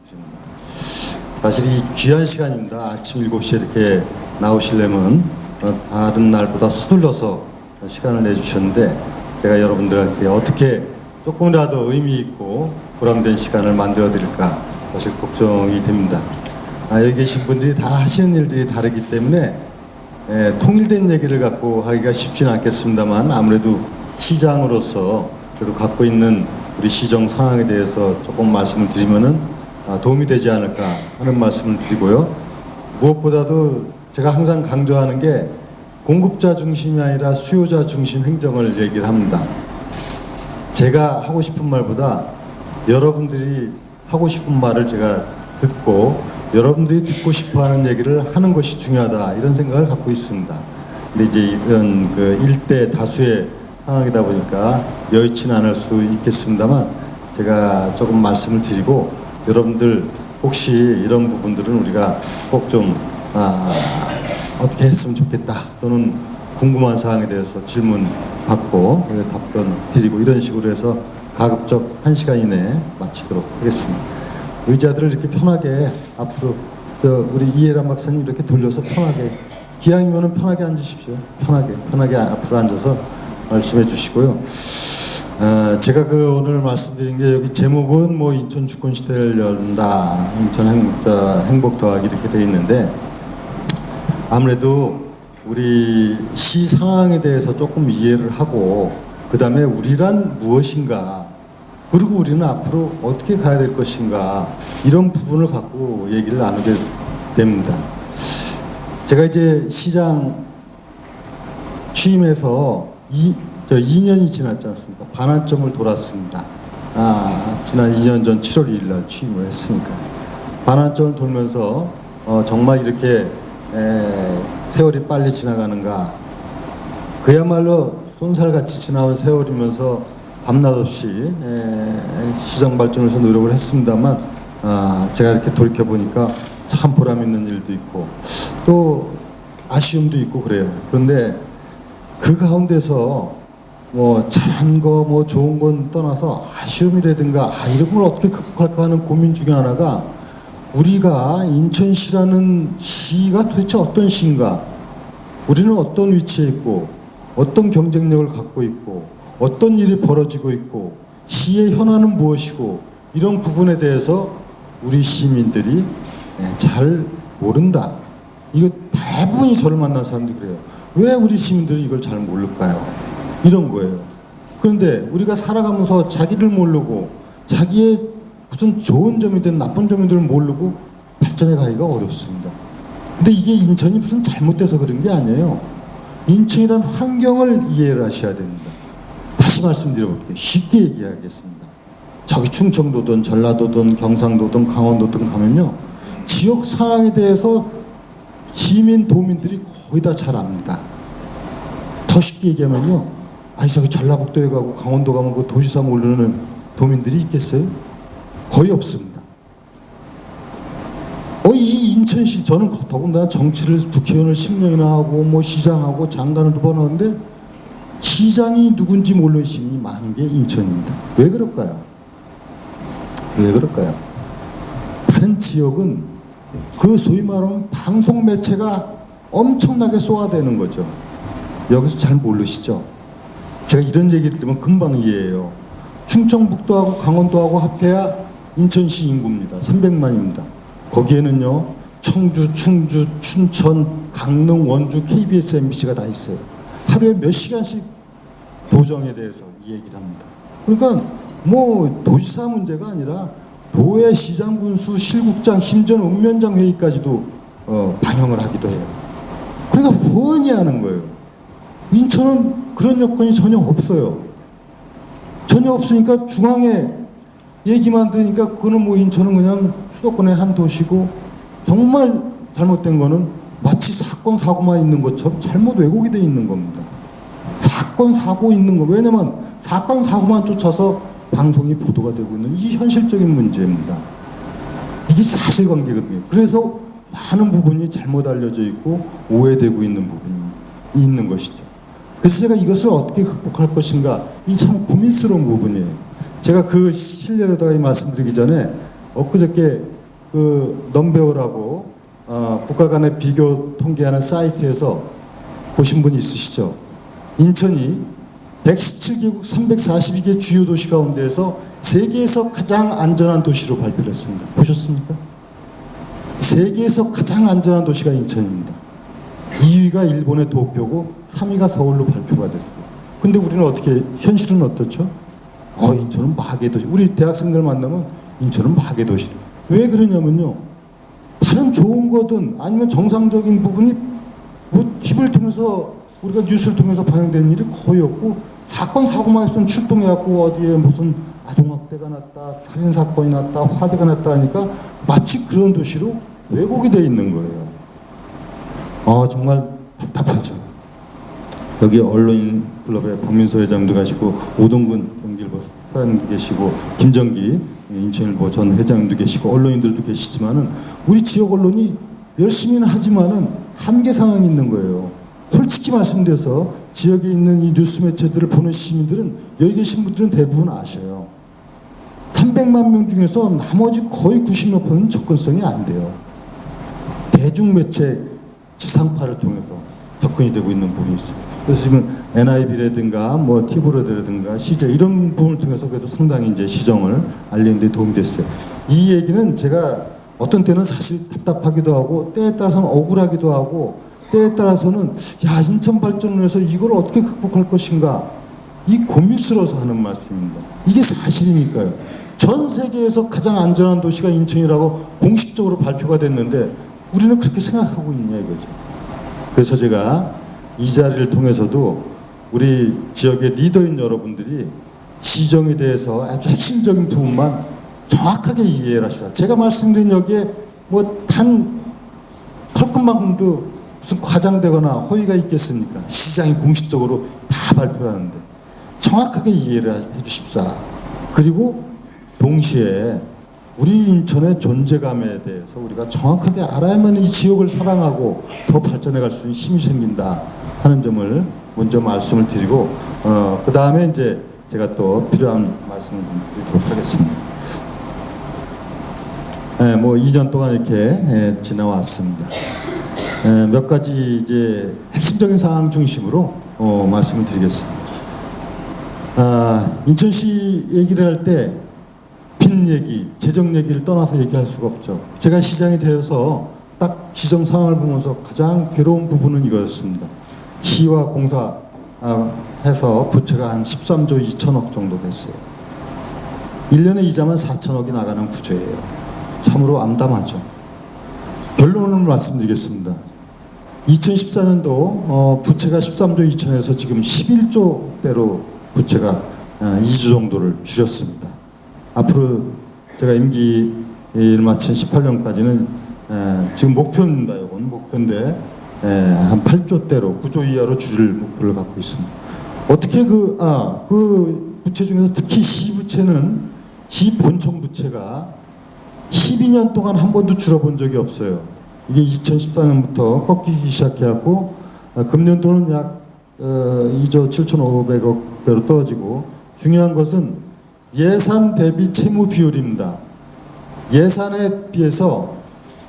드립니다. 사실 이 귀한 시간입니다. 아침 7시에 이렇게 나오시려면 다른 날보다 서둘러서 시간을 내주셨는데 제가 여러분들한테 어떻게 조금이라도 의미 있고 보람된 시간을 만들어 드릴까 사실 걱정이 됩니다. 여기 계신 분들이 다 하시는 일들이 다르기 때문에 통일된 얘기를 갖고 하기가 쉽지는 않겠습니다만 아무래도 시장으로서 그래도 갖고 있는 우리 시정 상황에 대해서 조금 말씀을 드리면은 도움이 되지 않을까 하는 말씀을 드리고요. 무엇보다도 제가 항상 강조하는 게 공급자 중심이 아니라 수요자 중심 행정을 얘기를 합니다. 제가 하고 싶은 말보다 여러분들이 하고 싶은 말을 제가 듣고 여러분들이 듣고 싶어하는 얘기를 하는 것이 중요하다 이런 생각을 갖고 있습니다. 근데 이제 이런 그 일대 다수의 상황이다 보니까 여의치는 않을 수 있겠습니다만 제가 조금 말씀을 드리고 여러분들 혹시 이런 부분들은 우리가 꼭 좀 어떻게 했으면 좋겠다 또는 궁금한 사항에 대해서 질문 받고 답변 드리고 이런 식으로 해서 가급적 1시간 이내에 마치도록 하겠습니다. 의자들을 이렇게 편하게 앞으로 우리 이해란 박사님 이렇게 돌려서 편하게 기왕이면은 편하게 앉으십시오. 편하게 앞으로 앉아서 말씀해 주시고요. 제가 오늘 말씀드린 게 여기 제목은 뭐 인천 주권 시대를 연다, 인천 행복 더하기 이렇게 되어 있는데 아무래도 우리 시 상황에 대해서 조금 이해를 하고 그 다음에 우리란 무엇인가 그리고 우리는 앞으로 어떻게 가야 될 것인가 이런 부분을 갖고 얘기를 나누게 됩니다. 제가 이제 시장 취임해서 2년이 지났지 않습니까? 반환점을 돌았습니다. 지난 2년 전 7월 1일 날 취임을 했으니까. 반환점을 돌면서 정말 이렇게 세월이 빨리 지나가는가. 그야말로 쏜살같이 지나온 세월이면서 밤낮 없이 시정 발전을 위해서 노력을 했습니다만 제가 이렇게 돌이켜보니까 참 보람 있는 일도 있고 또 아쉬움도 있고 그래요. 그런데 그 가운데서 뭐 잘한 거 뭐 좋은 건 떠나서 아쉬움이라든가 이런 걸 어떻게 극복할까 하는 고민 중에 하나가 우리가 인천시라는 시가 도대체 어떤 시인가, 우리는 어떤 위치에 있고 어떤 경쟁력을 갖고 있고 어떤 일이 벌어지고 있고 시의 현안은 무엇이고 이런 부분에 대해서 우리 시민들이 잘 모른다. 이거 대부분이 저를 만난 사람들이 그래요. 왜 우리 시민들이 이걸 잘 모를까요? 이런 거예요. 그런데 우리가 살아가면서 자기를 모르고 자기의 무슨 좋은 점이든 나쁜 점이든 모르고 발전해 가기가 어렵습니다. 근데 이게 인천이 무슨 잘못돼서 그런 게 아니에요. 인천이란 환경을 이해를 하셔야 됩니다. 다시 말씀드려볼게요. 쉽게 얘기하겠습니다. 저기 충청도든 전라도든 경상도든 강원도든 가면요. 지역 상황에 대해서 시민, 도민들이 거의 다 잘 압니다. 더 쉽게 얘기하면요. 저기 전라북도에 가고 강원도 가면 그 도지사 모르는 도민들이 있겠어요? 거의 없습니다. 이 인천시, 저는 더군다나 정치를 국회의원을 10년이나 하고 뭐 시장하고 장관을 2번 하는데 시장이 누군지 모르는 시민이 많은 게 인천입니다. 왜 그럴까요? 다른 지역은 그 소위 말하면 방송 매체가 엄청나게 쏘아대는 거죠. 여기서 잘 모르시죠? 제가 이런 얘기를 들으면 금방 이해해요. 충청북도하고 강원도하고 합해야 인천시 인구입니다. 300만입니다. 거기에는요 청주, 충주, 춘천, 강릉, 원주, KBS, MBC가 다 있어요. 하루에 몇 시간씩 도정에 대해서 이 얘기를 합니다. 그러니까 뭐 도지사 문제가 아니라 도의 시장 군수, 실국장, 심지어는 읍면장 회의까지도 반영을 하기도 해요. 그러니까 훤히 하는 거예요. 인천은 그런 여건이 전혀 없어요. 전혀 없으니까 중앙에 얘기만 들으니까 그거는 뭐 인천은 그냥 수도권의 한 도시고 정말 잘못된 거는 마치 사건 사고만 있는 것처럼 잘못 왜곡이 돼 있는 겁니다. 사건 사고 있는 거, 왜냐면 사건 사고만 쫓아서 방송이 보도가 되고 있는 이 현실적인 문제입니다. 이게 사실관계거든요. 그래서 많은 부분이 잘못 알려져 있고 오해되고 있는 부분이 있는 것이죠. 그래서 제가 이것을 어떻게 극복할 것인가, 이 참 고민스러운 부분이에요. 제가 그 실례로다가 말씀드리기 전에 엊그저께 그 넘베오라고 국가 간의 비교 통계하는 사이트에서 보신 분 있으시죠? 인천이 117개국 342개 주요 도시 가운데에서 세계에서 가장 안전한 도시로 발표를 했습니다. 보셨습니까? 세계에서 가장 안전한 도시가 인천입니다. 2위가 일본의 도쿄고 3위가 서울로 발표가 됐어요. 근데 우리는 어떻게, 현실은 어떻죠? 인천은 마개도시. 우리 대학생들 만나면 인천은 마개도시. 왜 그러냐면요, 다른 좋은 거든 아니면 정상적인 부분이 뭐 TV를 통해서, 우리가 뉴스를 통해서 반영되는 일이 거의 없고, 사건 사고만 있으면 출동해갖고 어디에 무슨 아동학대가 났다, 살인사건이 났다, 화재가 났다 하니까 마치 그런 도시로 왜곡이 돼 있는 거예요. 정말 답답하죠. 여기 언론인 클럽에 박민서 회장도 가시고, 오동근 경기일보 사장님도 계시고, 김정기 인천일보 전 회장님도 계시고, 언론인들도 계시지만은 우리 지역 언론이 열심히는 하지만은 한계 상황이 있는 거예요. 솔직히 말씀드려서 지역에 있는 이 뉴스 매체들을 보는 시민들은, 여기 계신 분들은 대부분 아셔요. 300만 명 중에서 나머지 거의 90몇 %는 접근성이 안 돼요. 대중매체 지상파를 통해서 접근이 되고 있는 부분이 있어요. 그래서 지금 NIB라든가 뭐 티브로드라든가 CJ 이런 부분을 통해서 그래도 상당히 이제 시정을 알리는 데 도움이 됐어요. 이 얘기는 제가 어떤 때는 사실 답답하기도 하고, 때에 따라서는 억울하기도 하고, 때에 따라서는 인천 발전을 해서 이걸 어떻게 극복할 것인가, 이 고민스러워서 하는 말씀입니다. 이게 사실이니까요. 전 세계에서 가장 안전한 도시가 인천이라고 공식적으로 발표가 됐는데 우리는 그렇게 생각하고 있냐 이거죠. 그래서 제가 이 자리를 통해서도 우리 지역의 리더인 여러분들이 시정에 대해서 아주 핵심적인 부분만 정확하게 이해를 하시라. 제가 말씀드린 여기에 뭐 단 털끝만큼도 무슨 과장되거나 허위가 있겠습니까? 시장이 공식적으로 다 발표를 하는데 정확하게 이해를 해 주십사. 그리고 동시에 우리 인천의 존재감에 대해서 우리가 정확하게 알아야만 이 지역을 사랑하고 더 발전해 갈 수 있는 힘이 생긴다 하는 점을 먼저 말씀을 드리고, 그 다음에 이제 제가 또 필요한 말씀을 좀 드리도록 하겠습니다. 뭐 2년 동안 이렇게 지나왔습니다. 몇 가지 이제 핵심적인 사항 중심으로 말씀을 드리겠습니다. 인천시 얘기를 할 때 빚 얘기, 재정 얘기를 떠나서 얘기할 수가 없죠. 제가 시장이 되어서 딱 시정 상황을 보면서 가장 괴로운 부분은 이거였습니다. 시와 공사 해서 부채가 한 13조 2천억 정도 됐어요. 1년에 이자만 4천억이 나가는 구조예요. 참으로 암담하죠. 결론을 말씀드리겠습니다. 2014년도 부채가 13조 2천에서 지금 11조대로 부채가 2조 정도를 줄였습니다. 앞으로 제가 임기를 마친 18년까지는 지금 목표입니다. 이건 목표인데 한 8조대로 9조 이하로 줄일 목표를 갖고 있습니다. 어떻게 그 부채 중에서 특히 시부채는 시본청 부채가 12년 동안 한 번도 줄어본 적이 없어요. 이게 2014년부터 꺾이기 시작해갖고 금년도는 약 2조 7,500억대로 떨어지고, 중요한 것은 예산 대비 채무 비율입니다. 예산에 비해서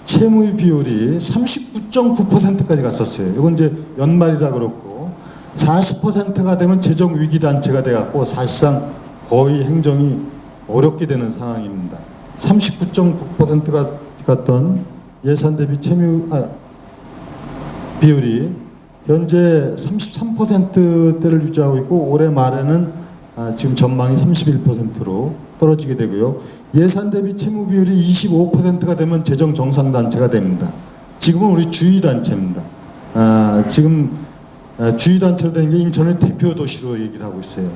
채무 비율이 39.9%까지 갔었어요. 이건 이제 연말이라 그렇고, 40%가 되면 재정 위기 단체가 돼갖고 사실상 거의 행정이 어렵게 되는 상황입니다. 39.9%가 갔던 예산 대비 채무 비율이 현재 33%대를 유지하고 있고, 올해 말에는 지금 전망이 31%로 떨어지게 되고요. 예산 대비 채무 비율이 25%가 되면 재정 정상 단체가 됩니다. 지금은 우리 주의 단체입니다. 지금 주의 단체로 된 게 인천을 대표 도시로 얘기를 하고 있어요.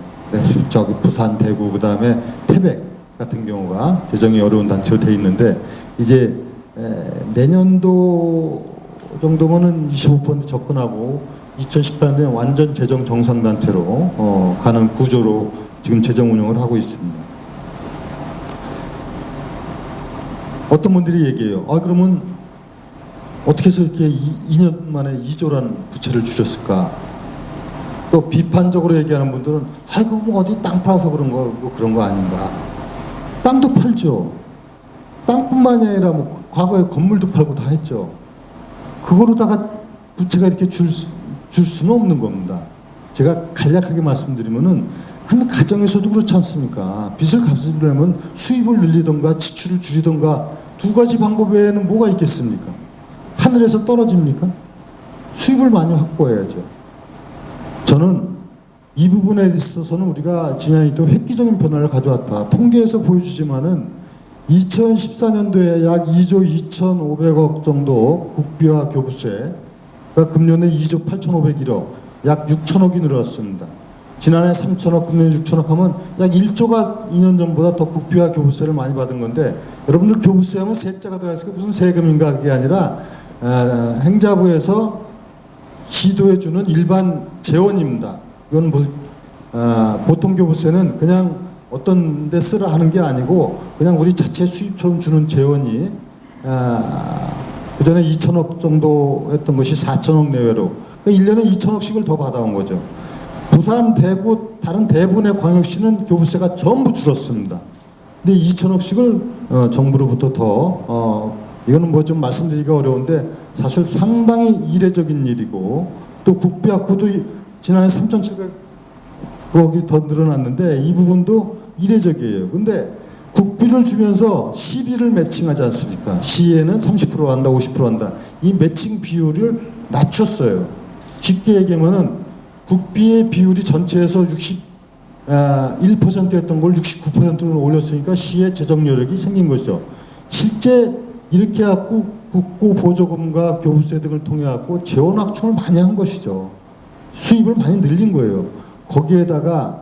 저기 부산, 대구, 그 다음에 태백 같은 경우가 재정이 어려운 단체로 돼 있는데, 이제 내년도 정도면은 25% 접근하고 2018년에 완전 재정 정상 단체로 가는 구조로 지금 재정 운영을 하고 있습니다. 어떤 분들이 얘기해요. 그러면 어떻게 해서 이렇게 2년 만에 2조라는 부채를 줄였을까? 또 비판적으로 얘기하는 분들은 그거 뭐 어디 땅 팔아서 그런 거 아닌가? 땅도 팔죠. 땅뿐만이 아니라 뭐 과거에 건물도 팔고 다 했죠. 그거로다가 부채가 이렇게 줄 수는 없는 겁니다. 제가 간략하게 말씀드리면은 한 가정에서도 그렇지 않습니까? 빚을 갚으려면 수입을 늘리던가 지출을 줄이던가 두 가지 방법 외에는 뭐가 있겠습니까? 하늘에서 떨어집니까? 수입을 많이 확보해야죠. 저는 이 부분에 있어서는 우리가 지난해 또 획기적인 변화를 가져왔다. 통계에서 보여주지만은 2014년도에 약 2조 2,500억 정도 국비와 교부세, 그러니까 금년에 2조 8,501억, 약 6천억이 늘었습니다. 지난해 3천억, 금년에 6천억 하면 약 1조가 2년 전보다 더 국비와 교부세를 많이 받은 건데, 여러분들 교부세 하면 세자가 들어있으니까 무슨 세금인가 그게 아니라 행자부에서 시도해주는 일반 재원입니다. 이건 뭐, 보통 교부세는 그냥 어떤 데 쓰라 하는 게 아니고 그냥 우리 자체 수입처럼 주는 재원이 그 전에 2천억 정도 했던 것이 4천억 내외로, 그러니까 1년에 2천억씩을 더 받아온 거죠. 부산, 대구, 다른 대부분의 광역시는 교부세가 전부 줄었습니다. 근데 2천억씩을 정부로부터 더 이거는 뭐 좀 말씀드리기가 어려운데 사실 상당히 이례적인 일이고, 또 국비 확보도 지난해 3,700억이 더 늘어났는데 이 부분도 이례적이에요. 근데 국비를 주면서 시비를 매칭하지 않습니까? 시에는 30% 한다, 50% 한다. 이 매칭 비율을 낮췄어요. 쉽게 얘기하면은 국비의 비율이 전체에서 61%였던 걸 69%로 올렸으니까 시의 재정 여력이 생긴 거죠. 실제 이렇게 갖고 국고 보조금과 교부세 등을 통해 갖고 재원 확충을 많이 한 것이죠. 수입을 많이 늘린 거예요. 거기에다가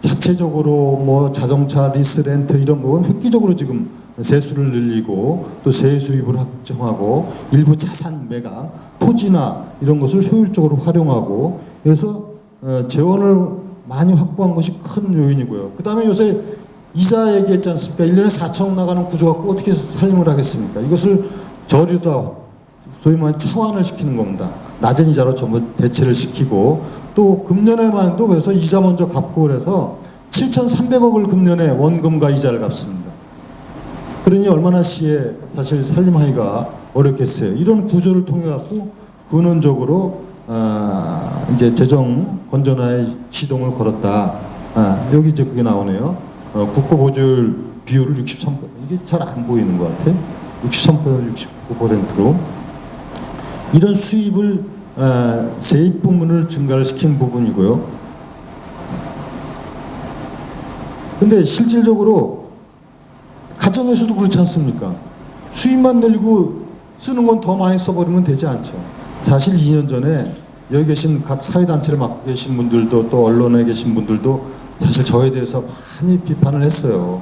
자체적으로 뭐 자동차 리스 렌트 이런 부분 획기적으로 지금 세수를 늘리고 또 세수입을 확정하고 일부 자산 매각, 토지나 이런 것을 효율적으로 활용하고, 그래서 재원을 많이 확보한 것이 큰 요인이고요. 그 다음에 요새 이자 얘기했지 않습니까? 1년에 4천억 나가는 구조 갖고 어떻게 살림을 하겠습니까? 이것을 저리다, 소위 말하는 차환을 시키는 겁니다. 낮은 이자로 전부 대체를 시키고, 또 금년에만도 그래서 이자 먼저 갚고 그래서 7,300억을 금년에 원금과 이자를 갚습니다. 그러니 얼마나 시에 사실 살림하기가 어렵겠어요. 이런 구조를 통해 갖고 근원적으로 이제 재정 건전화의 시동을 걸었다. 여기 이제 그게 나오네요. 국고 보조율 비율을 63%, 이게 잘 안 보이는 것 같아요. 63%, 69%로 이런 수입을 세입 부분을 증가를 시킨 부분이고요. 근데 실질적으로 가정에서도 그렇지 않습니까? 수입만 늘리고 쓰는 건 더 많이 써버리면 되지 않죠. 사실 2년 전에 여기 계신 각 사회단체를 맡고 계신 분들도 또 언론에 계신 분들도 사실 저에 대해서 많이 비판을 했어요.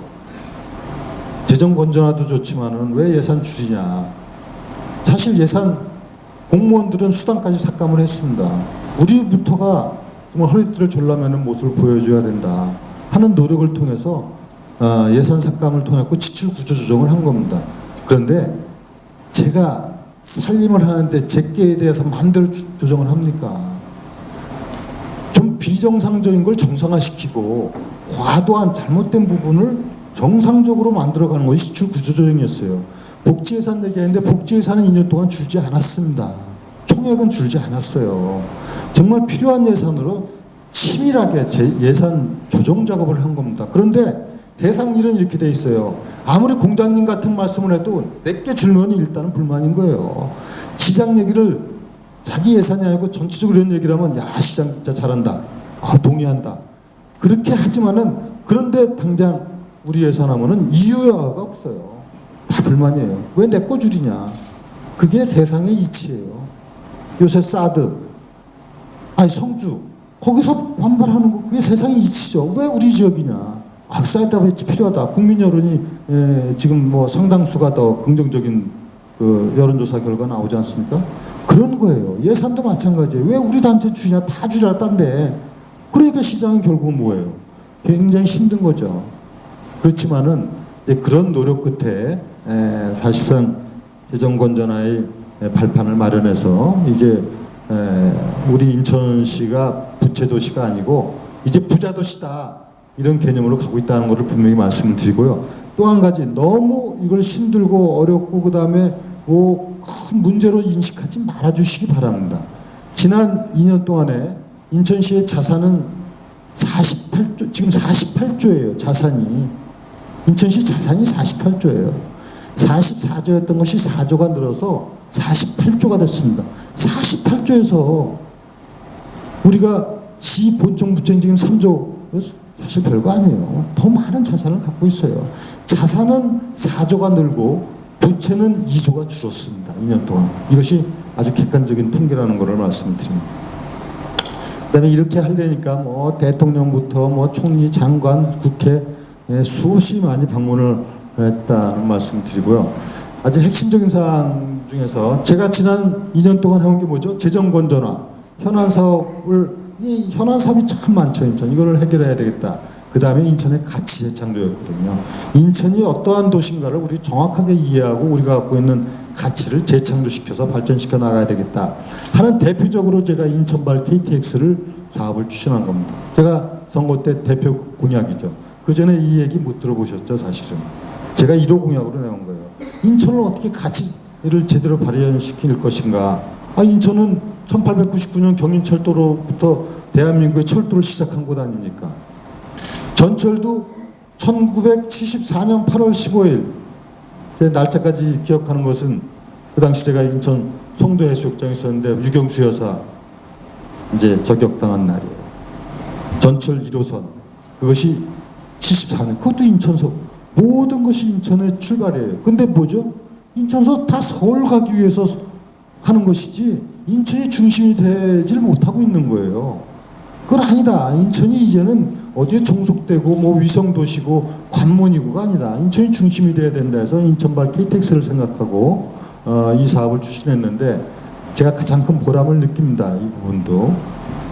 재정 건전화도 좋지만은 왜 예산 줄이냐. 사실 예산 공무원들은 수당까지 삭감을 했습니다. 우리부터가 정말 허리띠를 졸라매는 모습을 보여줘야 된다 하는 노력을 통해서 예산 삭감을 통해 지출 구조 조정을 한 겁니다. 그런데 제가 살림을 하는데 제게에 대해서 마음대로 조정을 합니까? 좀 비정상적인 걸 정상화시키고 과도한 잘못된 부분을 정상적으로 만들어가는 것이 지출 구조 조정이었어요. 복지예산 얘기했는데 복지예산은 2년 동안 줄지 않았습니다. 총액은 줄지 않았어요. 정말 필요한 예산으로 치밀하게 예산 조정 작업을 한 겁니다. 그런데 대상일은 이렇게 돼 있어요. 아무리 공장님 같은 말씀을 해도 내게 줄면 일단은 불만인 거예요. 시장 얘기를 자기 예산이 아니고 전체적으로 이런 얘기를 하면 야 시장 진짜 잘한다. 동의한다. 그렇게 하지만은 그런데 당장 우리 예산하면은 이유가 없어요. 다 불만이에요. 왜 내 거 줄이냐. 그게 세상의 이치예요. 요새 사드, 성주 거기서 반발하는 거 그게 세상의 이치죠. 왜 우리 지역이냐. 사이드 배치 필요하다. 국민 여론이 지금 뭐 상당수가 더 긍정적인 그 여론조사 결과 나오지 않습니까? 그런 거예요. 예산도 마찬가지예요. 왜 우리 단체 줄이냐. 다 줄였단데. 그러니까 시장은 결국은 뭐예요? 굉장히 힘든 거죠. 그렇지만은 이제 그런 노력 끝에 사실상 재정 건전화의 발판을 마련해서 이제 우리 인천시가 부채도시가 아니고 이제 부자도시다. 이런 개념으로 가고 있다는 것을 분명히 말씀을 드리고요. 또 한 가지 너무 이걸 힘들고 어렵고 그다음에 뭐 큰 문제로 인식하지 말아주시기 바랍니다. 지난 2년 동안에 인천시의 자산은 48조, 지금 48조예요. 자산이. 인천시 자산이 48조예요. 44조였던 것이 4조가 늘어서 48조가 됐습니다. 48조에서 우리가 시 본청 부채는 지금 3조, 사실 별거 아니에요. 더 많은 자산을 갖고 있어요. 자산은 4조가 늘고 부채는 2조가 줄었습니다. 2년 동안. 이것이 아주 객관적인 통계라는 것을 말씀드립니다. 그다음에 이렇게 하려니까 뭐 대통령부터 뭐 총리, 장관, 국회 수없이 많이 방문을 했다는 말씀을 드리고요. 아주 핵심적인 사항 중에서 제가 지난 2년 동안 해온 게 뭐죠? 재정 건전화, 현안 사업이 참 많죠. 인천 이거를 해결해야 되겠다. 그 다음에 인천의 가치 재창조였거든요. 인천이 어떠한 도시인가를 우리 정확하게 이해하고 우리가 갖고 있는 가치를 재창조시켜서 발전시켜 나가야 되겠다 하는 대표적으로 제가 인천발 KTX를 사업을 추진한 겁니다. 제가 선거 때 대표 공약이죠. 그 전에 이 얘기 못 들어보셨죠, 사실은. 제가 1호 공약으로 내온 거예요. 인천을 어떻게 가치를 제대로 발현시킬 것인가. 인천은 1899년 경인철도로부터 대한민국의 철도를 시작한 곳 아닙니까? 전철도 1974년 8월 15일, 제 날짜까지 기억하는 것은 그 당시 제가 인천 송도 해수욕장에 있었는데 유경수 여사 이제 저격당한 날이에요. 전철 1호선, 그것이 74년, 그것도 인천서. 모든 것이 인천의 출발이에요. 근데 뭐죠? 인천서 다 서울 가기 위해서 하는 것이지 인천이 중심이 되질 못하고 있는 거예요. 그건 아니다. 인천이 이제는 어디에 종속되고 뭐 위성도시고 관문이고가 아니다. 인천이 중심이 돼야 된다 해서 인천발 KTX를 생각하고 이 사업을 추진했는데 제가 가장 큰 보람을 느낍니다. 이 부분도.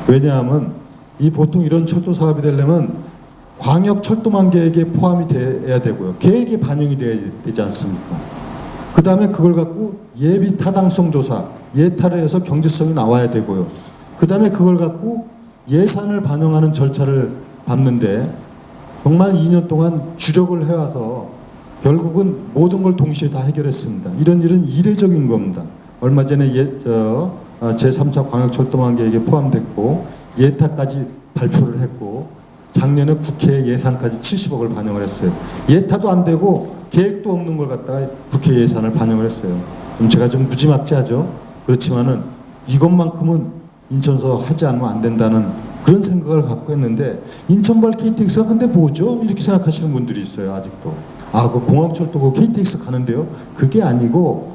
왜냐하면 이 보통 이런 철도 사업이 되려면 광역 철도망 계획에 포함이 돼야 되고요. 계획에 반영이 돼야 되지 않습니까? 그 다음에 그걸 갖고 예비 타당성 조사, 예타를 해서 경제성이 나와야 되고요. 그 다음에 그걸 갖고 예산을 반영하는 절차를 밟는데 정말 2년 동안 주력을 해와서 결국은 모든 걸 동시에 다 해결했습니다. 이런 일은 이례적인 겁니다. 얼마 전에 제3차 광역철도망 계획에 포함됐고 예타까지 발표를 했고 작년에 국회 예산까지 70억을 반영을 했어요. 예타도 안 되고 계획도 없는 걸 갖다가 국회 예산을 반영을 했어요. 그럼 제가 좀 무지막지하죠. 그렇지만은 이것만큼은 인천서 하지 않으면 안 된다는 그런 생각을 갖고 했는데 인천발 KTX가 근데 뭐죠? 이렇게 생각하시는 분들이 있어요. 아직도. 그 공항철도고 KTX 가는데요. 그게 아니고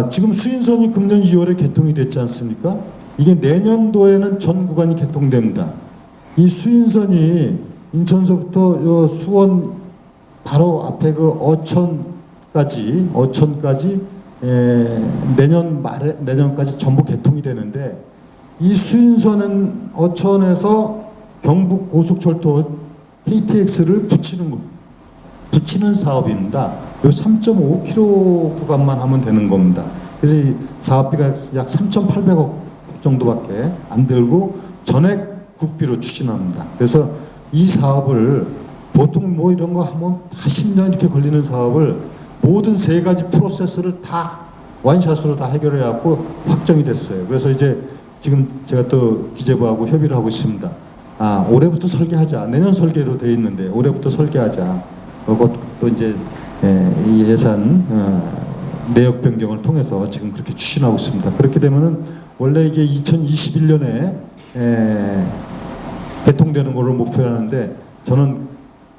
지금 수인선이 금년 2월에 개통이 됐지 않습니까? 이게 내년도에는 전 구간이 개통됩니다. 이 수인선이 인천서부터 수원 바로 앞에 그 어천까지 내년까지 전부 개통이 되는데 이 수인선은 어천에서 경북 고속철도 KTX를 붙이는 사업입니다. 요 3.5km 구간만 하면 되는 겁니다. 그래서 이 사업비가 약 3,800억 정도밖에 안 들고 전액 국비로 추진합니다. 그래서 이 사업을 보통 뭐 이런 거 하면 다 10년 이렇게 걸리는 사업을 모든 세 가지 프로세스를 다 원샷으로 다 해결해 갖고 확정이 됐어요. 그래서 이제 지금 제가 또 기재부하고 협의를 하고 있습니다. 올해부터 설계하자. 내년 설계로 돼 있는데 올해부터 설계하자. 그것도 이제 이 예산 내역 변경을 통해서 지금 그렇게 추진하고 있습니다. 그렇게 되면은 원래 이게 2021년에 개통되는 걸로 목표를 하는데 저는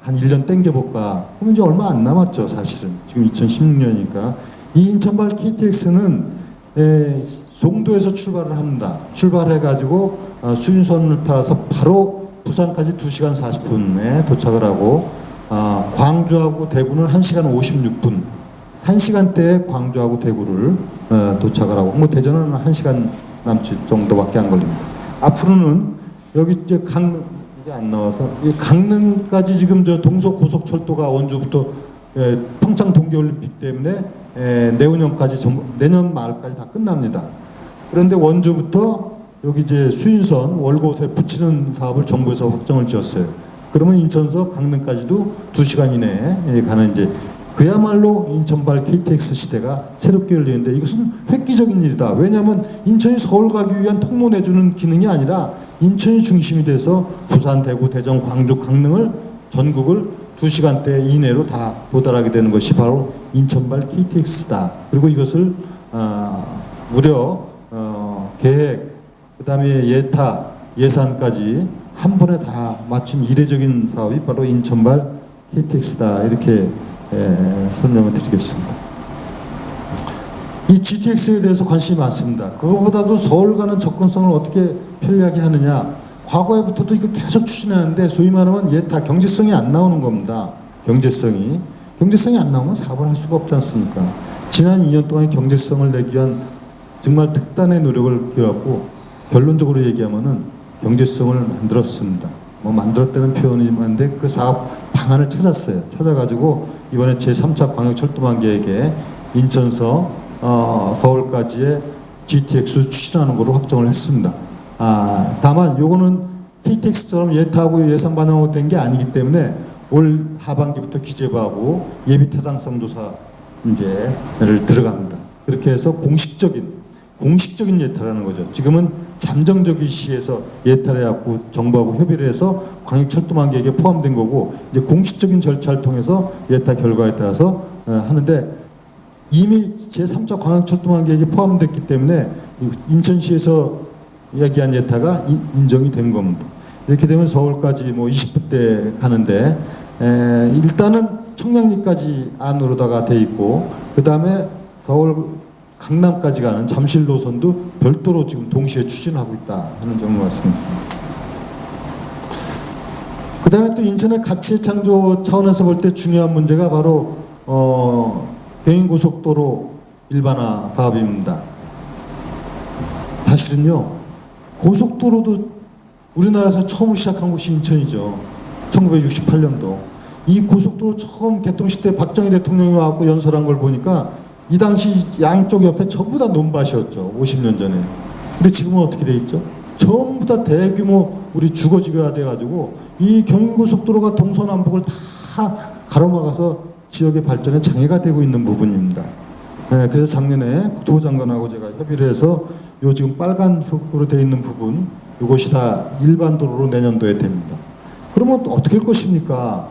한 1년 땡겨볼까. 그러면 이제 얼마 안 남았죠, 사실은. 지금 2016년이니까. 이 인천발 KTX는 송도에서 출발을 합니다. 출발해가지고 수인선을 따라서 바로 부산까지 2시간 40분에 도착을 하고 광주하고 대구는 1시간 56분. 1시간대에 광주하고 대구를 도착을 하고 뭐 대전은 1시간 남짓 정도밖에 안 걸립니다. 앞으로는 여기 이제 이게 안 나와서 이 강릉까지 지금 저 동서 고속철도가 원주부터 평창 동계올림픽 때문에 내년 말까지 다 끝납니다. 그런데 원주부터 여기 이제 수인선 월곶에 붙이는 사업을 정부에서 확정을 지었어요. 그러면 인천서 강릉까지도 2시간 이내에 가는 이제 그야말로 인천발 KTX 시대가 새롭게 열리는데 이것은 획기적인 일이다. 왜냐하면 인천이 서울 가기 위한 통로 내주는 기능이 아니라 인천이 중심이 돼서 부산, 대구, 대전, 광주, 강릉을 전국을 2시간대 이내로 다 도달하게 되는 것이 바로 인천발 KTX다. 그리고 이것을 무려 계획, 그 다음에 예타, 예산까지 한 번에 다 맞춘 이례적인 사업이 바로 인천발 KTX다. 이렇게 설명을 드리겠습니다. 이 GTX에 대해서 관심이 많습니다. 그거보다도 서울 가는 접근성을 어떻게 편리하게 하느냐. 과거에부터도 이거 계속 추진하는데 소위 말하면 예타 경제성이 안 나오는 겁니다. 경제성이 안 나오면 사업을 할 수가 없지 않습니까? 지난 2년 동안 경제성을 내기 위한 정말 특단의 노력을 기울였고 결론적으로 얘기하면은 경제성을 만들었습니다. 뭐 만들었다는 표현이 있는데 그 사업 방안을 찾았어요. 찾아가지고 이번에 제3차 광역철도망 계획에 인천서 서울까지의 GTX를 추진하는 걸로 확정을 했습니다. 다만 요거는 KTX처럼 예타하고 예산 반영하고 된 게 아니기 때문에 올 하반기부터 기재부하고 예비 타당성 조사 이제를 들어갑니다. 그렇게 해서 공식적인 예타라는 거죠. 지금은 잠정적인 시에서 예타를 해갖고 정부하고 협의를 해서 광역철도망 계획에 포함된 거고 이제 공식적인 절차를 통해서 예타 결과에 따라서 하는데 이미 제3차 광역철도망 계획에 포함됐기 때문에 인천시에서 이야기한 예타가 인정이 된 겁니다. 이렇게 되면 서울까지 뭐 20분대 가는데 일단은 청량리까지 안으로다가 돼 있고 그 다음에 서울 강남까지 가는 잠실 노선도 별도로 지금 동시에 추진하고 있다 하는 점을 말씀드립니다. 그 다음에 또 인천의 가치의 창조 차원에서 볼 때 중요한 문제가 바로 경인고속도로 일반화 사업입니다. 사실은요 고속도로도 우리나라에서 처음 시작한 곳이 인천이죠. 1968년도 이 고속도로 처음 개통식 때 박정희 대통령이 와서 연설한 걸 보니까 이 당시 양쪽 옆에 전부 다 논밭이었죠. 50년 전에. 근데 지금은 어떻게 돼 있죠? 전부 다 대규모 우리 주거지가 돼가지고 이 경인고속도로가 동서남북을 다 가로막아서 지역의 발전에 장애가 되고 있는 부분입니다. 그래서 작년에 국토부 장관하고 제가 협의를 해서 요 지금 빨간색으로 되어 있는 부분 이것이 다 일반 도로로 내년도에 됩니다. 그러면 또 어떻게 할 것입니까?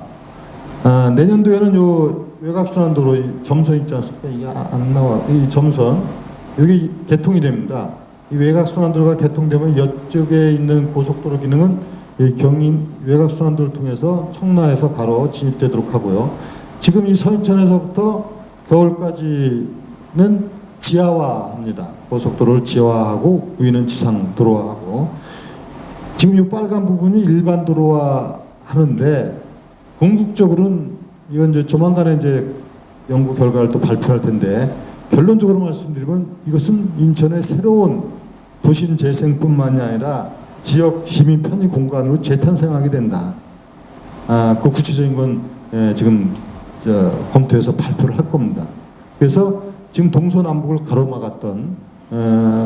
내년도에는 요 외곽순환도로 점선 있지 않습니까? 이게 안 나와. 이 점선 여기 개통이 됩니다. 이 외곽순환도로가 개통되면 이쪽에 있는 고속도로 기능은 이 경인 외곽순환도를 통해서 청라에서 바로 진입되도록 하고요. 지금 이 서인천에서부터 서울까지는 지하화합니다. 고속도로를 지하화하고 위는 지상 도로화하고 지금 이 빨간 부분이 일반 도로화 하는데 궁극적으로는 이건 이제 조만간에 이제 연구 결과를 또 발표할 텐데 결론적으로 말씀드리면 이것은 인천의 새로운 도심 재생뿐만이 아니라 지역 시민 편의 공간으로 재탄생하게 된다. 그 구체적인 건 지금 검토해서 발표를 할 겁니다. 그래서 지금 동서남북을 가로막았던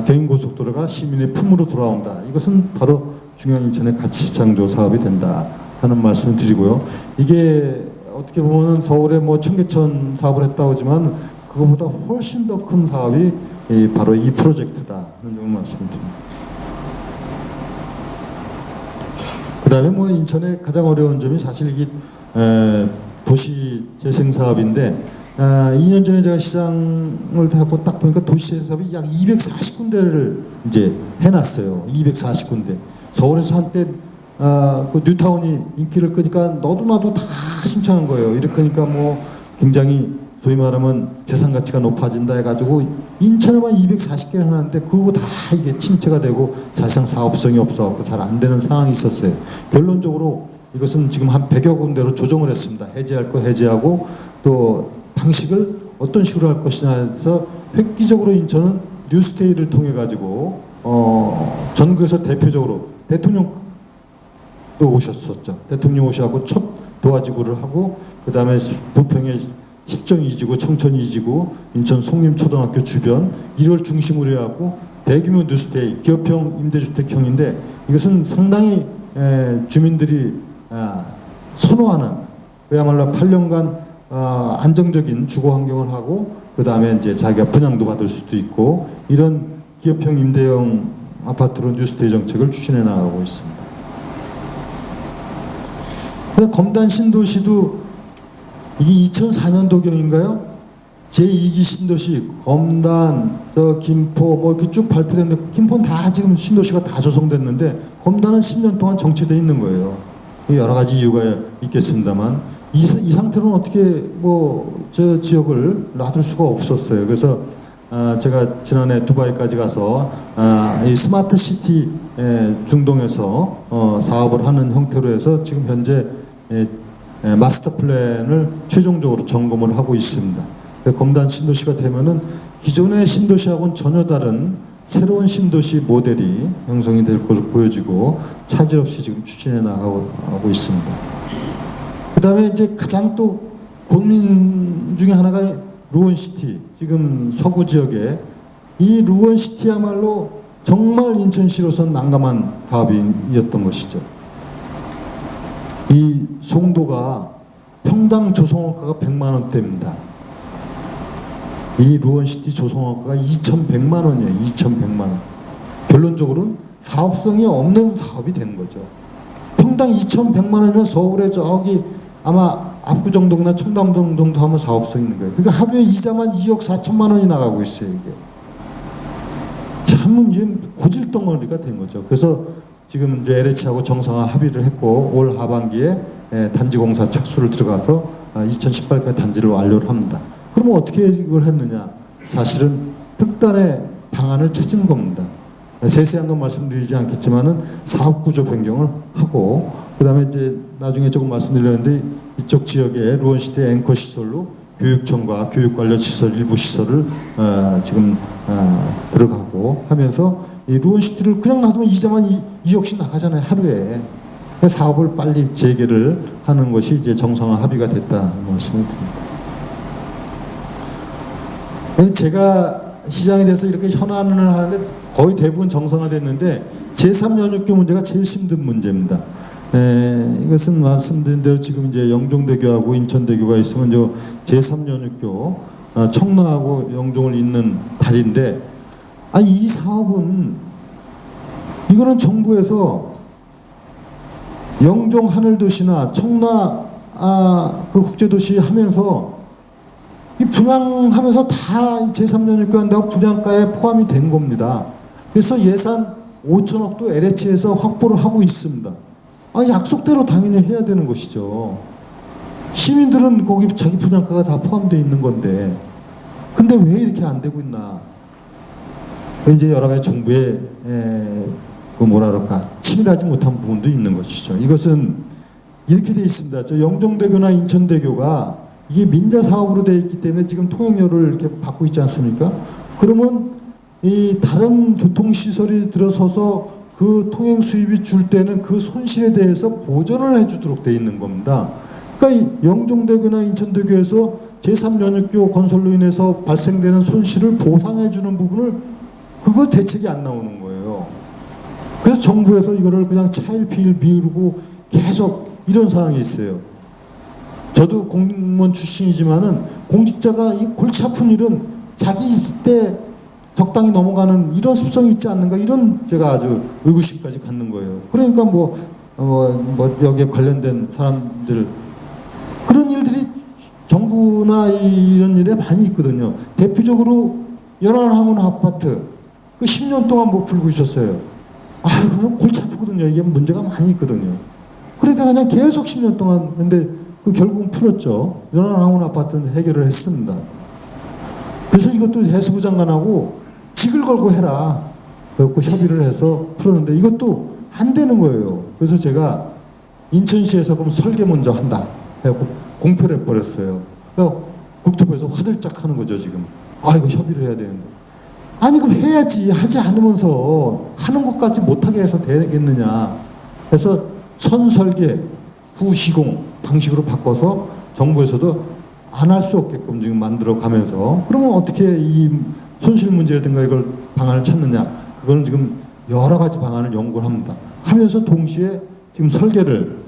경인고속도로가 시민의 품으로 돌아온다. 이것은 바로 중요한 인천의 가치창조 사업이 된다 하는 말씀을 드리고요. 이게 어떻게 보면 서울에 뭐 청계천 사업을 했다고 하지만 그거보다 훨씬 더 큰 사업이 바로 이 프로젝트다 하는 점을 말씀드립니다. 그 다음에 뭐 인천의 가장 어려운 점이 사실 이게 도시 재생 사업인데 2년 전에 제가 시장을 하고 딱 보니까 도시 재생 사업이 약 240군데를 이제 해놨어요. 240군데. 서울에서 한때 그 뉴타운이 인기를 끄니까 너도 나도 다 신청한 거예요. 이렇게 하니까 뭐 굉장히 소위 말하면 재산 가치가 높아진다 해가지고 인천에만 240개를 해놨는데 그거 다 이게 침체가 되고 사실상 사업성이 없어갖고 잘 안 되는 상황이 있었어요. 결론적으로 이것은 지금 한 100여 군데로 조정을 했습니다. 해제할 거 해제하고 또 방식을 어떤 식으로 할 것이냐 해서 획기적으로 인천은 뉴스테이를 통해 가지고 전국에서 대표적으로 대통령도 오셨었죠. 대통령 오셔갖고 첫 도화지구를 하고 그 다음에 부평의 십정 2지구, 청천 2지구, 인천 송림초등학교 주변 이걸 중심으로 해갖고 대규모 뉴스테이, 기업형 임대주택형인데 이것은 상당히 주민들이 선호하는 그야말로 8년간 안정적인 주거 환경을 하고 그 다음에 이제 자기가 분양도 받을 수도 있고 이런 기업형 임대형 아파트로 뉴스테이 정책을 추진해 나가고 있습니다. 검단 신도시도 이게 2004년도경인가요? 제2기 신도시 검단, 김포 뭐 이렇게 쭉 발표됐는데 김포는 다 지금 신도시가 다 조성됐는데 검단은 10년 동안 정체돼 있는 거예요. 여러 가지 이유가 있겠습니다만 이 상태로는 어떻게 뭐 저 지역을 놔둘 수가 없었어요. 그래서 제가 지난해 두바이까지 가서 이 스마트 시티 중동에서 사업을 하는 형태로 해서 지금 현재 마스터 플랜을 최종적으로 점검을 하고 있습니다. 검단 신도시가 되면은 기존의 신도시하고는 전혀 다른 새로운 신도시 모델이 형성이 될 것으로 보여지고 차질 없이 지금 추진해 나가고 있습니다. 그 다음에 이제 가장 또 고민 중에 하나가 루원시티. 지금 서구 지역에 이 루원시티야말로 정말 인천시로서는 난감한 사업이었던 것이죠. 이 송도가 평당 조성원가가 100만 원대입니다. 이 루원시티 조성원가가 2,100만 원이에요. 2,100만 원. 결론적으로는 사업성이 없는 사업이 된 거죠. 평당 2,100만 원이면 서울에 저기 아마 압구정동이나 청담동 정도 하면 사업성 있는 거예요. 그러니까 하루에 이자만 2억 4천만 원이 나가고 있어요. 이게 참 이제 고질덩어리가 된 거죠. 그래서 지금 이제 LH하고 정상화 합의를 했고 올 하반기에 단지 공사 착수를 들어가서 2018까지 단지를 완료를 합니다. 그러면 어떻게 이걸 했느냐? 사실은 특단의 방안을 찾은 겁니다. 세세한 건 말씀드리지 않겠지만은 사업 구조 변경을 하고 그다음에 이제 나중에 조금 말씀드렸는데 이쪽 지역에 루원시티 앵커 시설로 교육청과 교육 관련 시설 일부 시설을 지금 들어가고 하면서 이 루원시티를 그냥 놔두면 이자만 2억씩 나가잖아요 하루에. 사업을 빨리 재개를 하는 것이 이제 정상화 합의가 됐다는 말씀을 드립니다. 제가 시장에 대해서 이렇게 현안을 하는데 거의 대부분 정상화됐는데 제3연육교 문제가 제일 힘든 문제입니다. 이것은 말씀드린 대로 지금 이제 영종대교하고 인천대교가 있으면 제3연육교 청라하고 영종을 잇는 다리인데 이 사업은 이거는 정부에서 영종 하늘도시나 청라 그 국제도시 하면서 이 분양하면서 다 제3연육교 한다고 분양가에 포함이 된 겁니다. 그래서 예산 5천억도 LH에서 확보를 하고 있습니다. 약속대로 당연히 해야 되는 것이죠. 시민들은 거기 자기 분양가가 다 포함되어 있는 건데 근데 왜 이렇게 안 되고 있나? 이제 여러 가지 정부의 치밀하지 못한 부분도 있는 것이죠. 이것은 이렇게 되어 있습니다. 저 영종대교나 인천대교가 이게 민자 사업으로 되어 있기 때문에 지금 통행료를 이렇게 받고 있지 않습니까? 그러면 이 다른 교통시설이 들어서서 그 통행 수입이 줄 때는 그 손실에 대해서 보전을 해주도록 되어 있는 겁니다. 그러니까 이 영종대교나 인천대교에서 제3연육교 건설로 인해서 발생되는 손실을 보상해주는 부분을 그거 대책이 안 나오는 거예요. 그래서 정부에서 이거를 그냥 차일피일 미루고 계속 이런 상황이 있어요. 저도 공무원 출신이지만은 공직자가 이 골치 아픈 일은 자기 있을 때 적당히 넘어가는 이런 습성이 있지 않는가 이런 제가 아주 의구심까지 갖는 거예요. 그러니까 여기에 관련된 사람들 그런 일들이 정부나 이런 일에 많이 있거든요. 대표적으로 연안항원 아파트 그 10년 동안 못 풀고 있었어요. 그거 골치 아프거든요. 이게 문제가 많이 있거든요. 그러니까 그냥 계속 10년 동안 근데 결국은 풀었죠. 연안항원 아파트는 해결을 했습니다. 그래서 이것도 해수부 장관하고 직을 걸고 해라. 그래서 협의를 해서 풀었는데 이것도 안 되는 거예요. 그래서 제가 인천시에서 그럼 설계 먼저 한다. 해갖고 공표를 해버렸어요. 그러니까 국토부에서 화들짝 하는 거죠, 지금. 이거 협의를 해야 되는데. 그럼 해야지. 하지 않으면서 하는 것까지 못하게 해서 되겠느냐. 그래서 선설계, 후시공 방식으로 바꿔서 정부에서도 안 할 수 없게끔 지금 만들어 가면서 그러면 어떻게 이 손실 문제라든가 이걸 방안을 찾느냐. 그거는 지금 여러 가지 방안을 연구를 합니다. 하면서 동시에 지금 설계를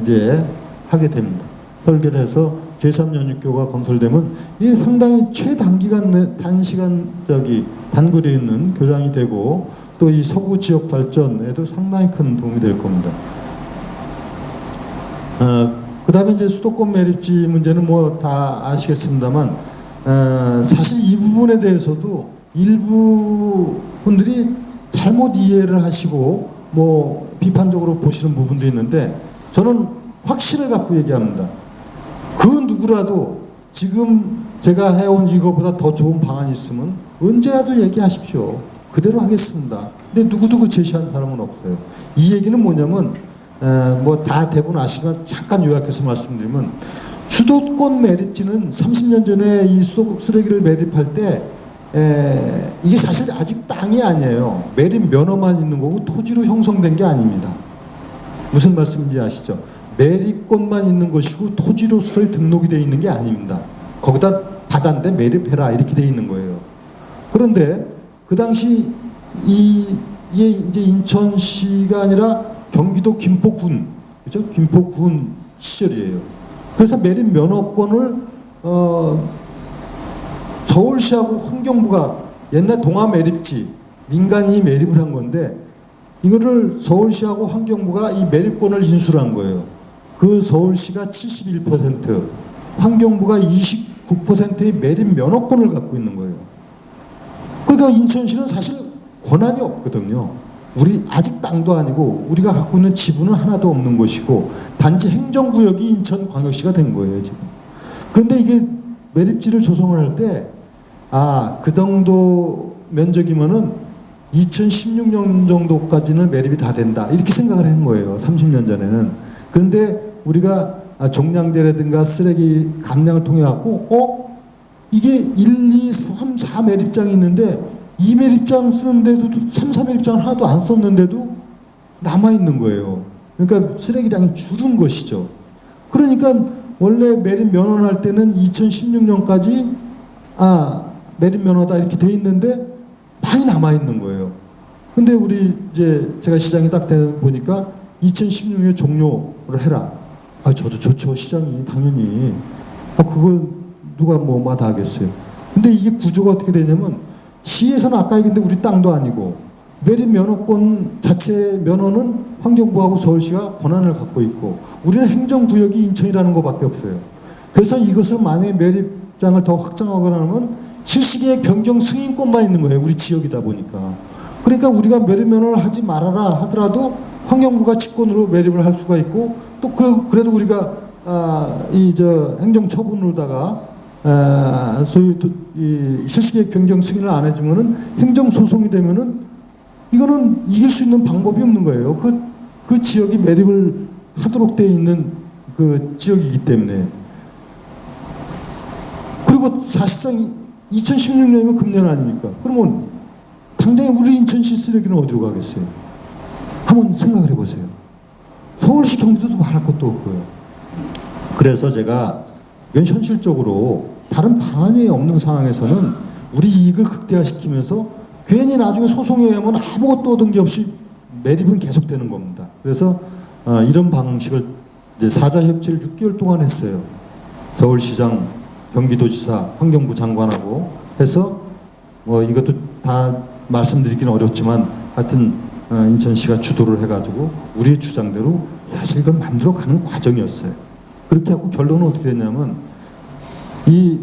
이제 하게 됩니다. 설계를 해서 제3연육교가 건설되면 이게 상당히 단시간 단거리에 있는 교량이 되고 또 이 서구 지역 발전에도 상당히 큰 도움이 될 겁니다. 그 다음에 이제 수도권 매립지 문제는 뭐 다 아시겠습니다만, 사실 이 부분에 대해서도 일부 분들이 잘못 이해를 하시고 뭐 비판적으로 보시는 부분도 있는데, 저는 확신을 갖고 얘기합니다. 그 누구라도 지금 제가 해온 이거보다 더 좋은 방안이 있으면 언제라도 얘기하십시오. 그대로 하겠습니다. 근데 누구누구 제시한 사람은 없어요. 이 얘기는 뭐냐면, 뭐 다 대부분 아시지만 잠깐 요약해서 말씀드리면, 수도권 매립지는 30년 전에 이 쓰레기를 매립할 때 이게 사실 아직 땅이 아니에요. 매립 면허만 있는 거고 토지로 형성된 게 아닙니다. 무슨 말씀인지 아시죠? 매립권만 있는 것이고 토지로서의 등록이 되어 있는 게 아닙니다. 거기다 바다인데 매립해라 이렇게 되어 있는 거예요. 그런데 그 당시 이게 이제 인천시가 아니라 경기도 김포군, 그죠? 김포군 시절이에요. 그래서 매립 면허권을 서울시하고 환경부가 옛날 동아 매립지 민간이 매립을 한 건데, 이거를 서울시하고 환경부가 이 매립권을 인수를 한 거예요. 그 서울시가 71%, 환경부가 29%의 매립 면허권을 갖고 있는 거예요. 그러니까 인천시는 사실 권한이 없거든요. 우리 아직 땅도 아니고 우리가 갖고 있는 지분은 하나도 없는 것이고 단지 행정구역이 인천광역시가 된 거예요 지금. 그런데 이게 매립지를 조성을 할 때 그 정도 면적이면은 2016년 정도까지는 매립이 다 된다 이렇게 생각을 한 거예요. 30년 전에는. 그런데 우리가 종량제라든가 쓰레기 감량을 통해 갖고 이게 1, 2, 3, 4 매립장이 있는데 2 매립장 쓰는데도 3, 4 매립장을 하나도 안 썼는데도 남아있는 거예요. 그러니까 쓰레기량이 줄은 것이죠. 그러니까 원래 매립 면허를 할 때는 2016년까지 매립 면허다 이렇게 돼 있는데 많이 남아있는 거예요. 근데 우리 이제 제가 시장이 딱 보니까 2016년에 종료를 해라. 저도 좋죠. 시장이 당연히. 그거 누가 뭐 마다하겠어요. 근데 이게 구조가 어떻게 되냐면, 시에서는 아까 얘기했는데 우리 땅도 아니고 매립 면허권 자체 면허는 환경부하고 서울시가 권한을 갖고 있고 우리는 행정구역이 인천이라는 것밖에 없어요. 그래서 이것을 만약에 매립장을 더 확장하거나 하면 실시계획 변경 승인권만 있는 거예요. 우리 지역이다 보니까. 그러니까 우리가 매립 면허를 하지 말아라 하더라도 환경부가 직권으로 매립을 할 수가 있고, 또 그래도 우리가 행정처분으로다가 소위 이 실시계획 변경 승인을 안 해주면은 행정소송이 되면은 이거는 이길 수 있는 방법이 없는 거예요. 그 지역이 매립을 하도록 되어 있는 그 지역이기 때문에. 그리고 사실상 2016년이면 금년 아닙니까? 그러면 당장에 우리 인천시 쓰레기는 어디로 가겠어요? 한번 생각을 해보세요. 서울시 경기도도 말할 것도 없고요. 그래서 제가 이건 현실적으로 다른 방안이 없는 상황에서는 우리 이익을 극대화시키면서 괜히 나중에 소송에 의하면 아무것도 얻은 게 없이 매립은 계속되는 겁니다. 그래서 이런 방식을 이제 사자 협치를 6개월 동안 했어요. 서울시장, 경기도지사, 환경부 장관하고 해서 뭐 이것도 다 말씀드리기는 어렵지만 하여튼 인천시가 주도를 해가지고 우리의 주장대로 사실 이걸 만들어가는 과정이었어요. 그렇게 하고 결론은 어떻게 됐냐면 1,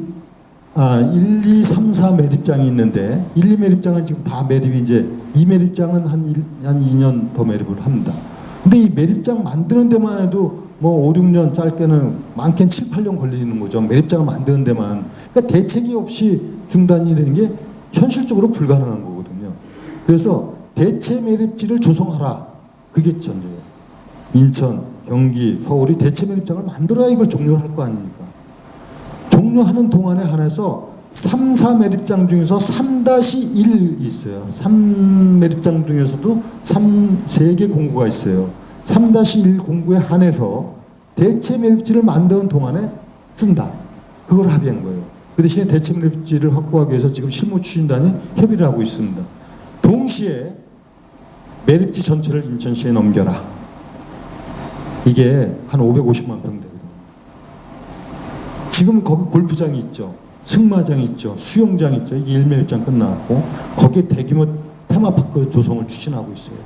2, 3, 4 매립장이 있는데 1, 2 매립장은 지금 다 매립이 이제 2 매립장은 한 2년 더 매립을 합니다. 근데 이 매립장 만드는 데만 해도 뭐 5, 6년 짧게는 많게는 7, 8년 걸리는 거죠. 매립장을 만드는 데만. 그러니까 대책이 없이 중단이 되는 게 현실적으로 불가능한 거거든요. 그래서 대체 매립지를 조성하라. 그게 전제예요. 인천, 경기, 서울이 대체 매립장을 만들어야 이걸 종료를 할 거 아닙니까? 종료하는 동안에 한해서 3, 4 매립장 중에서 3-1 있어요. 3 매립장 중에서도 3개 공구가 있어요. 3-1 공구에 한해서 대체 매립지를 만드는 동안에 쓴다. 그걸 합의한 거예요. 그 대신에 대체 매립지를 확보하기 위해서 지금 실무추진단이 협의를 하고 있습니다. 동시에 매립지 전체를 인천시에 넘겨라. 이게 한 550만 평 되거든요. 지금 거기 골프장이 있죠. 승마장이 있죠. 수영장이 있죠. 이게 일매립장 끝나고 거기에 대규모 테마파크 조성을 추진하고 있어요.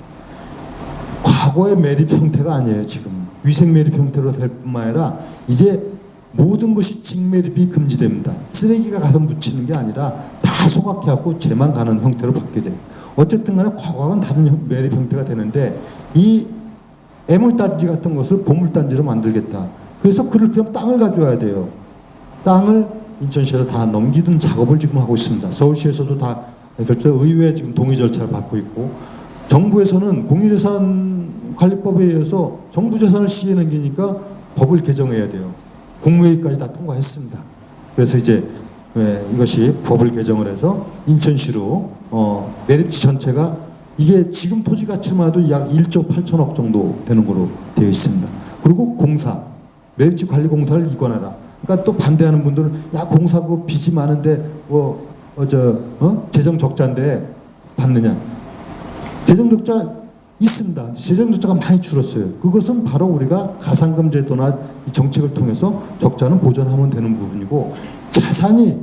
과거의 매립 형태가 아니에요. 지금 위생 매립 형태로 될 뿐만 아니라 이제 모든 것이 직매립이 금지됩니다. 쓰레기가 가서 묻히는 게 아니라 다 소각해갖고 쟤만 가는 형태로 바뀌게 돼요. 어쨌든 간에 과거와는 다른 매립 형태가 되는데 이 애물단지 같은 것을 보물단지로 만들겠다. 그래서 그럴 땅을 가져와야 돼요. 땅을 인천시에서 다 넘기는 작업을 지금 하고 있습니다. 서울시에서도 다 의회 지금 동의 절차를 받고 있고, 정부에서는 공유재산관리법에 의해서 정부 재산을 시에 넘기니까 법을 개정해야 돼요. 국무회의까지 다 통과했습니다. 그래서 이제 이것이 법을 개정을 해서 인천시로 매립지 전체가 이게 지금 토지 가치만 해도 약 1조 8천억 정도 되는 거로 되어 있습니다. 그리고 공사, 매립지 관리 공사를 이관하라. 그러니까 또 반대하는 분들은 야 공사 그 빚이 많은데 재정 적자인데 받느냐? 재정 적자 있습니다. 재정 적자가 많이 줄었어요. 그것은 바로 우리가 가산금 제도나 이 정책을 통해서 적자는 보전하면 되는 부분이고, 자산이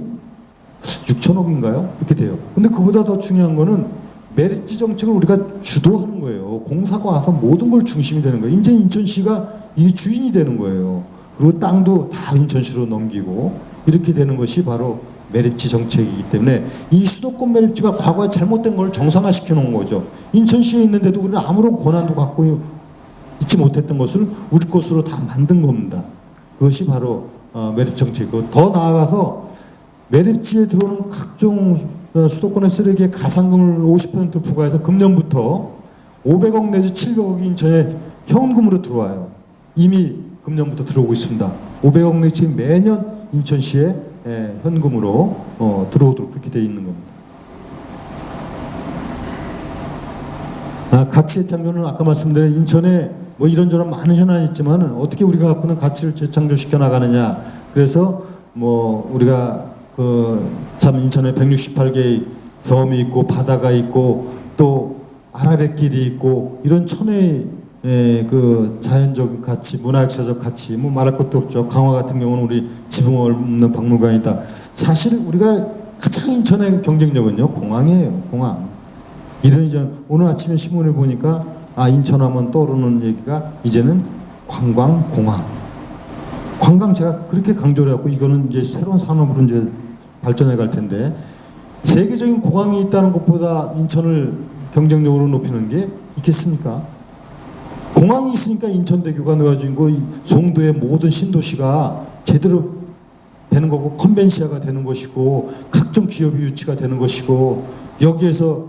6천억인가요? 이렇게 돼요. 근데 그보다 더 중요한 거는 매립지 정책을 우리가 주도하는 거예요. 공사가 와서 모든 걸 중심이 되는 거예요. 이제 인천시가 이 주인이 되는 거예요. 그리고 땅도 다 인천시로 넘기고 이렇게 되는 것이 바로 매립지 정책이기 때문에 이 수도권 매립지가 과거에 잘못된 걸 정상화시켜 놓은 거죠. 인천시에 있는데도 우리는 아무런 권한도 갖고 있지 못했던 것을 우리 것으로 다 만든 겁니다. 그것이 바로 매립 정책이고, 더 나아가서 매립지에 들어오는 각종 수도권의 쓰레기에 가산금을 50% 부과해서 금년부터 500억 내지 700억이 인천에 현금으로 들어와요. 이미 금년부터 들어오고 있습니다. 500억 내지 매년 인천시에 현금으로 들어오도록 그렇게 되어 있는 겁니다. 가치 재창조는 아까 말씀드린 인천에 뭐 이런저런 많은 현안이 있지만 어떻게 우리가 갖고 있는 가치를 재창조시켜 나가느냐. 그래서 뭐 우리가 참 인천에 168개의 섬이 있고 바다가 있고 또 아라뱃길이 있고 이런 천혜의 그 자연적 가치, 문화역사적 가치, 뭐 말할 것도 없죠. 강화 같은 경우는 우리 지붕 없는 박물관이다. 사실 우리가 가장 인천의 경쟁력은요, 공항이에요. 공항. 이제 오늘 아침에 신문을 보니까 인천하면 떠오르는 얘기가 이제는 관광, 공항. 관광 제가 그렇게 강조를 했고, 이거는 이제 새로운 산업으로 이제 발전해 갈 텐데, 세계적인 공항이 있다는 것보다 인천을 경쟁력으로 높이는 게 있겠습니까? 공항이 있으니까 인천대교가 놓아지고 송도의 모든 신도시가 제대로 되는 거고, 컨벤시아가 되는 것이고, 각종 기업이 유치가 되는 것이고, 여기에서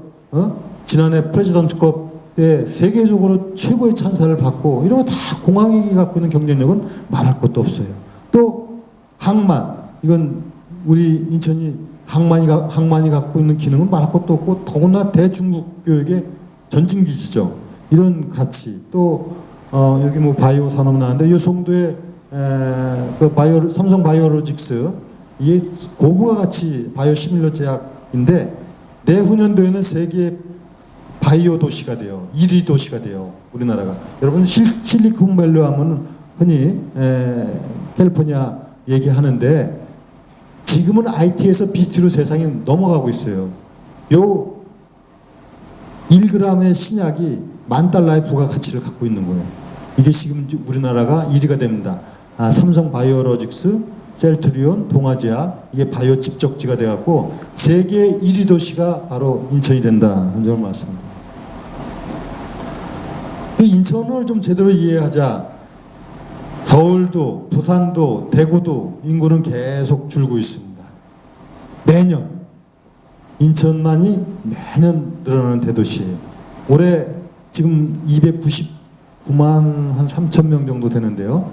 지난해 프레지던트컵 때 세계적으로 최고의 찬사를 받고, 이런 거 다 공항이 갖고 있는 경쟁력은 말할 것도 없어요. 또 항만, 이건 우리 인천이 항만이 갖고 있는 기능은 말할 것도 없고, 더구나 대중국 교육의 전진기지죠. 이런 가치. 또 여기 뭐 바이오 산업 나왔는데, 이 송도에 그 삼성 바이오로직스, 이게 고부가 가치 바이오 시밀러 제약인데 내후년도에는 세계 바이오 도시가 돼요. 1위 도시가 돼요. 우리나라가. 여러분 실리콘밸리 하면 흔히 캘리포니아 얘기하는데, 지금은 IT에서 BT로 세상이 넘어가고 있어요. 요 1g의 신약이 $10,000의 부가가치를 갖고 있는 거예요. 이게 지금 우리나라가 1위가 됩니다. 삼성 바이오로직스, 셀트리온, 동아제약, 이게 바이오 집적지가 돼갖고 세계 1위 도시가 바로 인천이 된다는 점을 말씀드립니다. 인천을 좀 제대로 이해하자. 서울도, 부산도, 대구도 인구는 계속 줄고 있습니다. 매년 인천만이 매년 늘어나는 대도시예요. 올해 지금 299만 한 3천 명 정도 되는데요.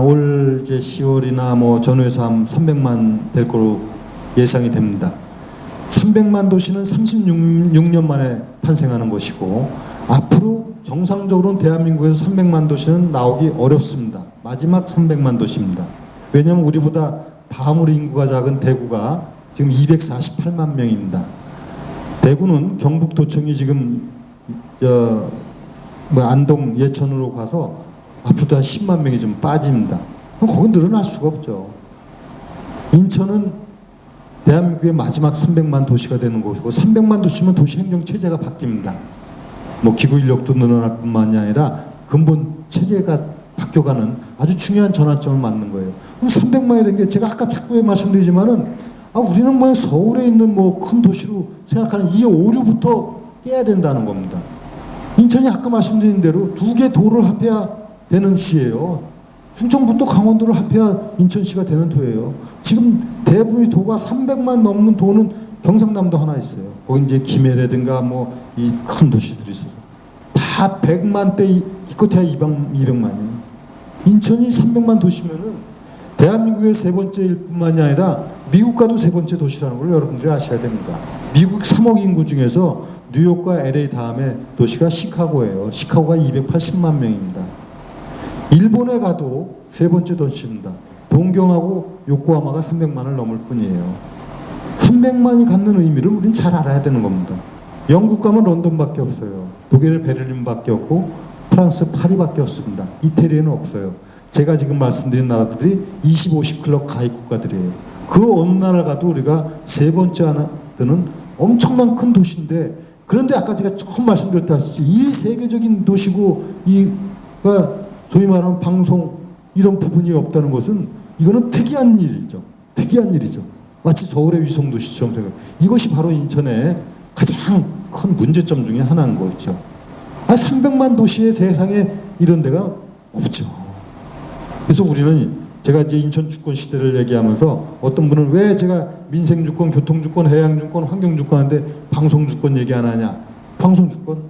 올 이제 10월이나 뭐 전후에서 한 300만 될 거로 예상이 됩니다. 300만 도시는 36년 만에 탄생하는 것이고, 앞으로 정상적으로는 대한민국에서 300만 도시는 나오기 어렵습니다. 마지막 300만 도시입니다. 왜냐하면 우리보다 다음으로 인구가 작은 대구가 지금 248만 명입니다. 대구는 경북도청이 지금 안동 예천으로 가서 앞으로 한 10만 명이 좀 빠집니다. 그럼 거기 늘어날 수가 없죠. 인천은 대한민국의 마지막 300만 도시가 되는 곳이고 300만 도시면 도시 행정 체제가 바뀝니다. 뭐 기구 인력도 늘어날 뿐만이 아니라 근본 체제가 바뀌어가는 아주 중요한 전환점을 맞는 거예요. 그럼 300만이라는 게 제가 아까 자꾸 말씀드리지만은 우리는 뭐 서울에 있는 뭐 큰 도시로 생각하는 이 오류부터 깨야 된다는 겁니다. 인천이 아까 말씀드린 대로 2개 도를 합해야 되는 시예요. 충청부터 강원도를 합해야 인천시가 되는 도예요. 지금 대부분의 도가 300만 넘는 도는 경상남도 하나 있어요. 거기 이제 김해라든가 뭐 이 큰 도시들이 있어요. 다 100만대 기껏해야 200만이에요. 인천이 300만 도시면은 대한민국의 세 번째일 뿐만이 아니라 미국과도 세 번째 도시라는 걸 여러분들이 아셔야 됩니다. 미국 3억 인구 중에서 뉴욕과 LA 다음에 도시가 시카고예요. 시카고가 280만 명입니다. 일본에 가도 세 번째 도시입니다. 동경하고 요코하마가 300만을 넘을 뿐이에요. 300만이 갖는 의미를 우리는 잘 알아야 되는 겁니다. 영국 가면 런던밖에 없어요. 독일 베를린밖에 없고 프랑스 파리밖에 없습니다. 이태리에는 없어요. 제가 지금 말씀드린 나라들이 25시 클럽 가입 국가들이에요. 그 어느 나라 가도 우리가 세 번째 하나는 엄청난 큰 도시인데, 그런데 아까 제가 처음 말씀드렸다시피 이 세계적인 도시고 이가 소위 말하는 방송 이런 부분이 없다는 것은 이거는 특이한 일이죠. 특이한 일이죠. 마치 서울의 위성도시처럼 생각. 이것이 바로 인천의 가장 큰 문제점 중에 하나인 거죠. 300만 도시의 세상에 이런 데가 없죠. 그래서 우리는 제가 이제 인천 주권 시대를 얘기하면서 어떤 분은 왜 제가 민생 주권, 교통 주권, 해양 주권, 환경 주권 하는데 방송 주권 얘기 안 하냐? 방송 주권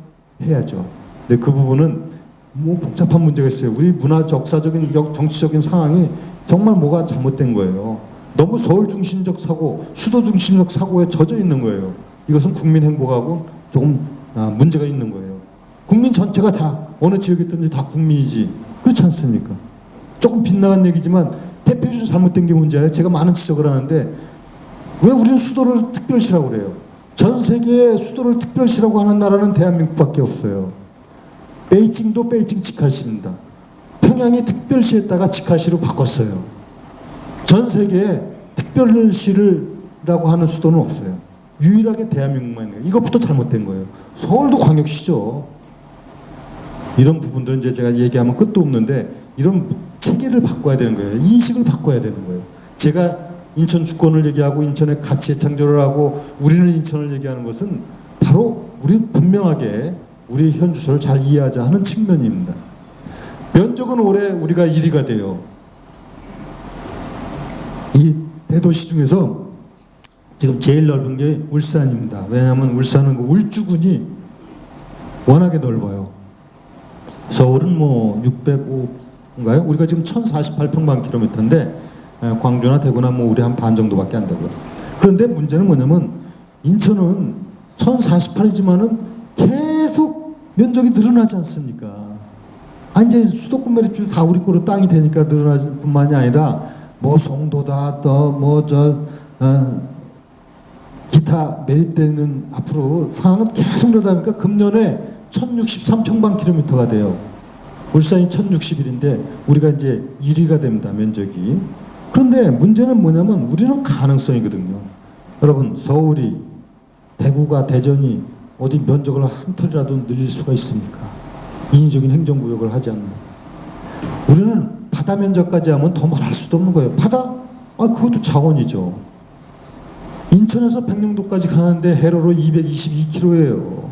해야죠. 근데 그 부분은 뭐 복잡한 문제가 있어요. 우리 문화 역사적인 정치적인 상황이 정말 뭐가 잘못된 거예요. 너무 서울 중심적 사고, 수도 중심적 사고에 젖어 있는 거예요. 이것은 국민 행복하고 조금 문제가 있는 거예요. 국민 전체가 다 어느 지역에 있든지 다 국민이지. 그렇지 않습니까? 조금 빗나간 얘기지만 대표적으로 잘못된 게 뭔지 알아요? 제가 많은 지적을 하는데 왜 우리는 수도를 특별시라고 그래요? 전 세계에 수도를 특별시라고 하는 나라는 대한민국밖에 없어요. 베이징도 베이징 직할시입니다. 평양이 특별시했다가 직할시로 바꿨어요. 전 세계에 특별시라고 하는 수도는 없어요. 유일하게 대한민국만 있는 거예요. 이것부터 잘못된 거예요. 서울도 광역시죠. 이런 부분들은 이제 제가 얘기하면 끝도 없는데 이런 체계를 바꿔야 되는 거예요. 인식을 바꿔야 되는 거예요. 제가 인천 주권을 얘기하고 인천의 가치의 창조를 하고 우리는 인천을 얘기하는 것은 바로 우리 분명하게 우리 현 주소를 잘 이해하자 하는 측면입니다. 면적은 올해 우리가 1위가 돼요. 이 대도시 중에서 지금 제일 넓은 게 울산입니다. 왜냐하면 울산은 그 울주군이 워낙에 넓어요. 서울은 뭐 605인가요? 우리가 지금 1048평방킬로미터인데 광주나 대구나 뭐 우리 한 반 정도밖에 안 되고요. 그런데 문제는 뭐냐면 인천은 1048이지만은 계속 면적이 늘어나지 않습니까? 이제 수도권 매립지도 다 우리 거로 땅이 되니까 늘어날 뿐만이 아니라 뭐 송도다 또 뭐 기타 매립되는 앞으로 상황은 계속 늘어나다 보니까 금년에 1063평방킬로미터가 돼요. 울산이 1061인데 우리가 이제 1위가 됩니다. 면적이. 그런데 문제는 뭐냐면 우리는 가능성이거든요. 여러분 서울이 대구가 대전이 어디 면적을 한 털이라도 늘릴 수가 있습니까? 인위적인 행정구역을 하지 않는. 우리는 바다 면적까지 하면 더 말할 수도 없는 거예요. 바다? 그것도 자원이죠. 인천에서 백령도까지 가는데 해로로 222km예요.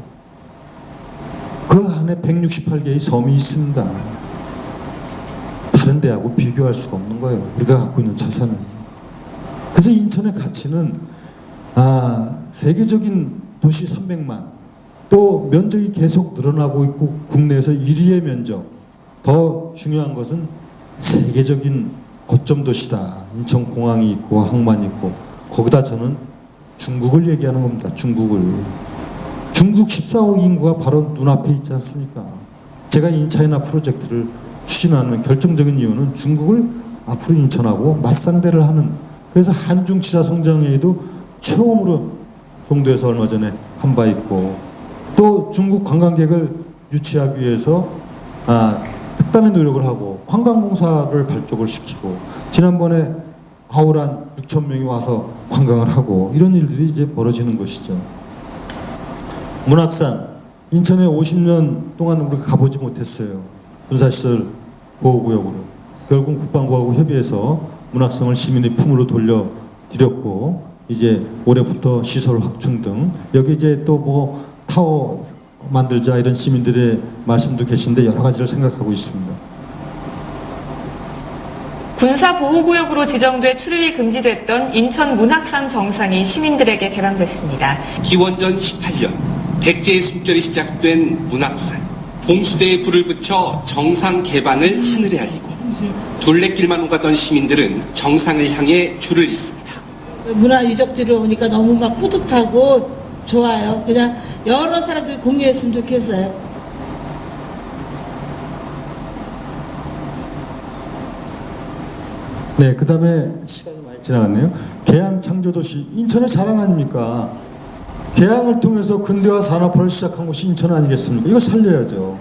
그 안에 168개의 섬이 있습니다. 다른 데하고 비교할 수가 없는 거예요. 우리가 갖고 있는 자산은. 그래서 인천의 가치는 세계적인 도시 300만, 또 면적이 계속 늘어나고 있고 국내에서 1위의 면적, 더 중요한 것은 세계적인 거점 도시다. 인천공항이 있고 항만이 있고 거기다 저는 중국을 얘기하는 겁니다. 중국 14억 인구가 바로 눈앞에 있지 않습니까? 제가 인차이나 프로젝트를 추진하는 결정적인 이유는 중국을 앞으로 인천하고 맞상대를 하는, 그래서 한중 지사 성장회의도 처음으로 송도에서 얼마 전에 한 바 있고, 또 중국 관광객을 유치하기 위해서 특단의 노력을 하고 관광공사를 발족을 시키고, 지난번에 아울 한 6천 명이 와서 관광을 하고 이런 일들이 이제 벌어지는 것이죠. 문학산, 인천에 50년 동안 우리가 가보지 못했어요. 군사시설 보호구역으로. 결국 국방부하고 협의해서 문학성을 시민의 품으로 돌려드렸고, 이제 올해부터 시설 확충 등, 여기 이제 또 뭐 타워 만들자 이런 시민들의 말씀도 계신데 여러 가지를 생각하고 있습니다. 군사보호구역으로 지정돼 출입이 금지됐던 인천 문학산 정상이 시민들에게 개방됐습니다. 기원전 18년 백제의 숨결이 시작된 문학산. 봉수대에 불을 붙여 정상 개방을 하늘에 알리고 둘레길만 오가던 시민들은 정상을 향해 줄을 잇습니다. 문화유적지로 오니까 너무 막 뿌듯하고 좋아요. 그냥 여러 사람들이 공유했으면 좋겠어요. 네, 그 다음에 시간이 많이 지나갔네요. 계양 창조도시, 인천의 자랑 아닙니까? 계양을 통해서 근대화 산업화를 시작한 곳이 인천 아니겠습니까? 이거 살려야죠.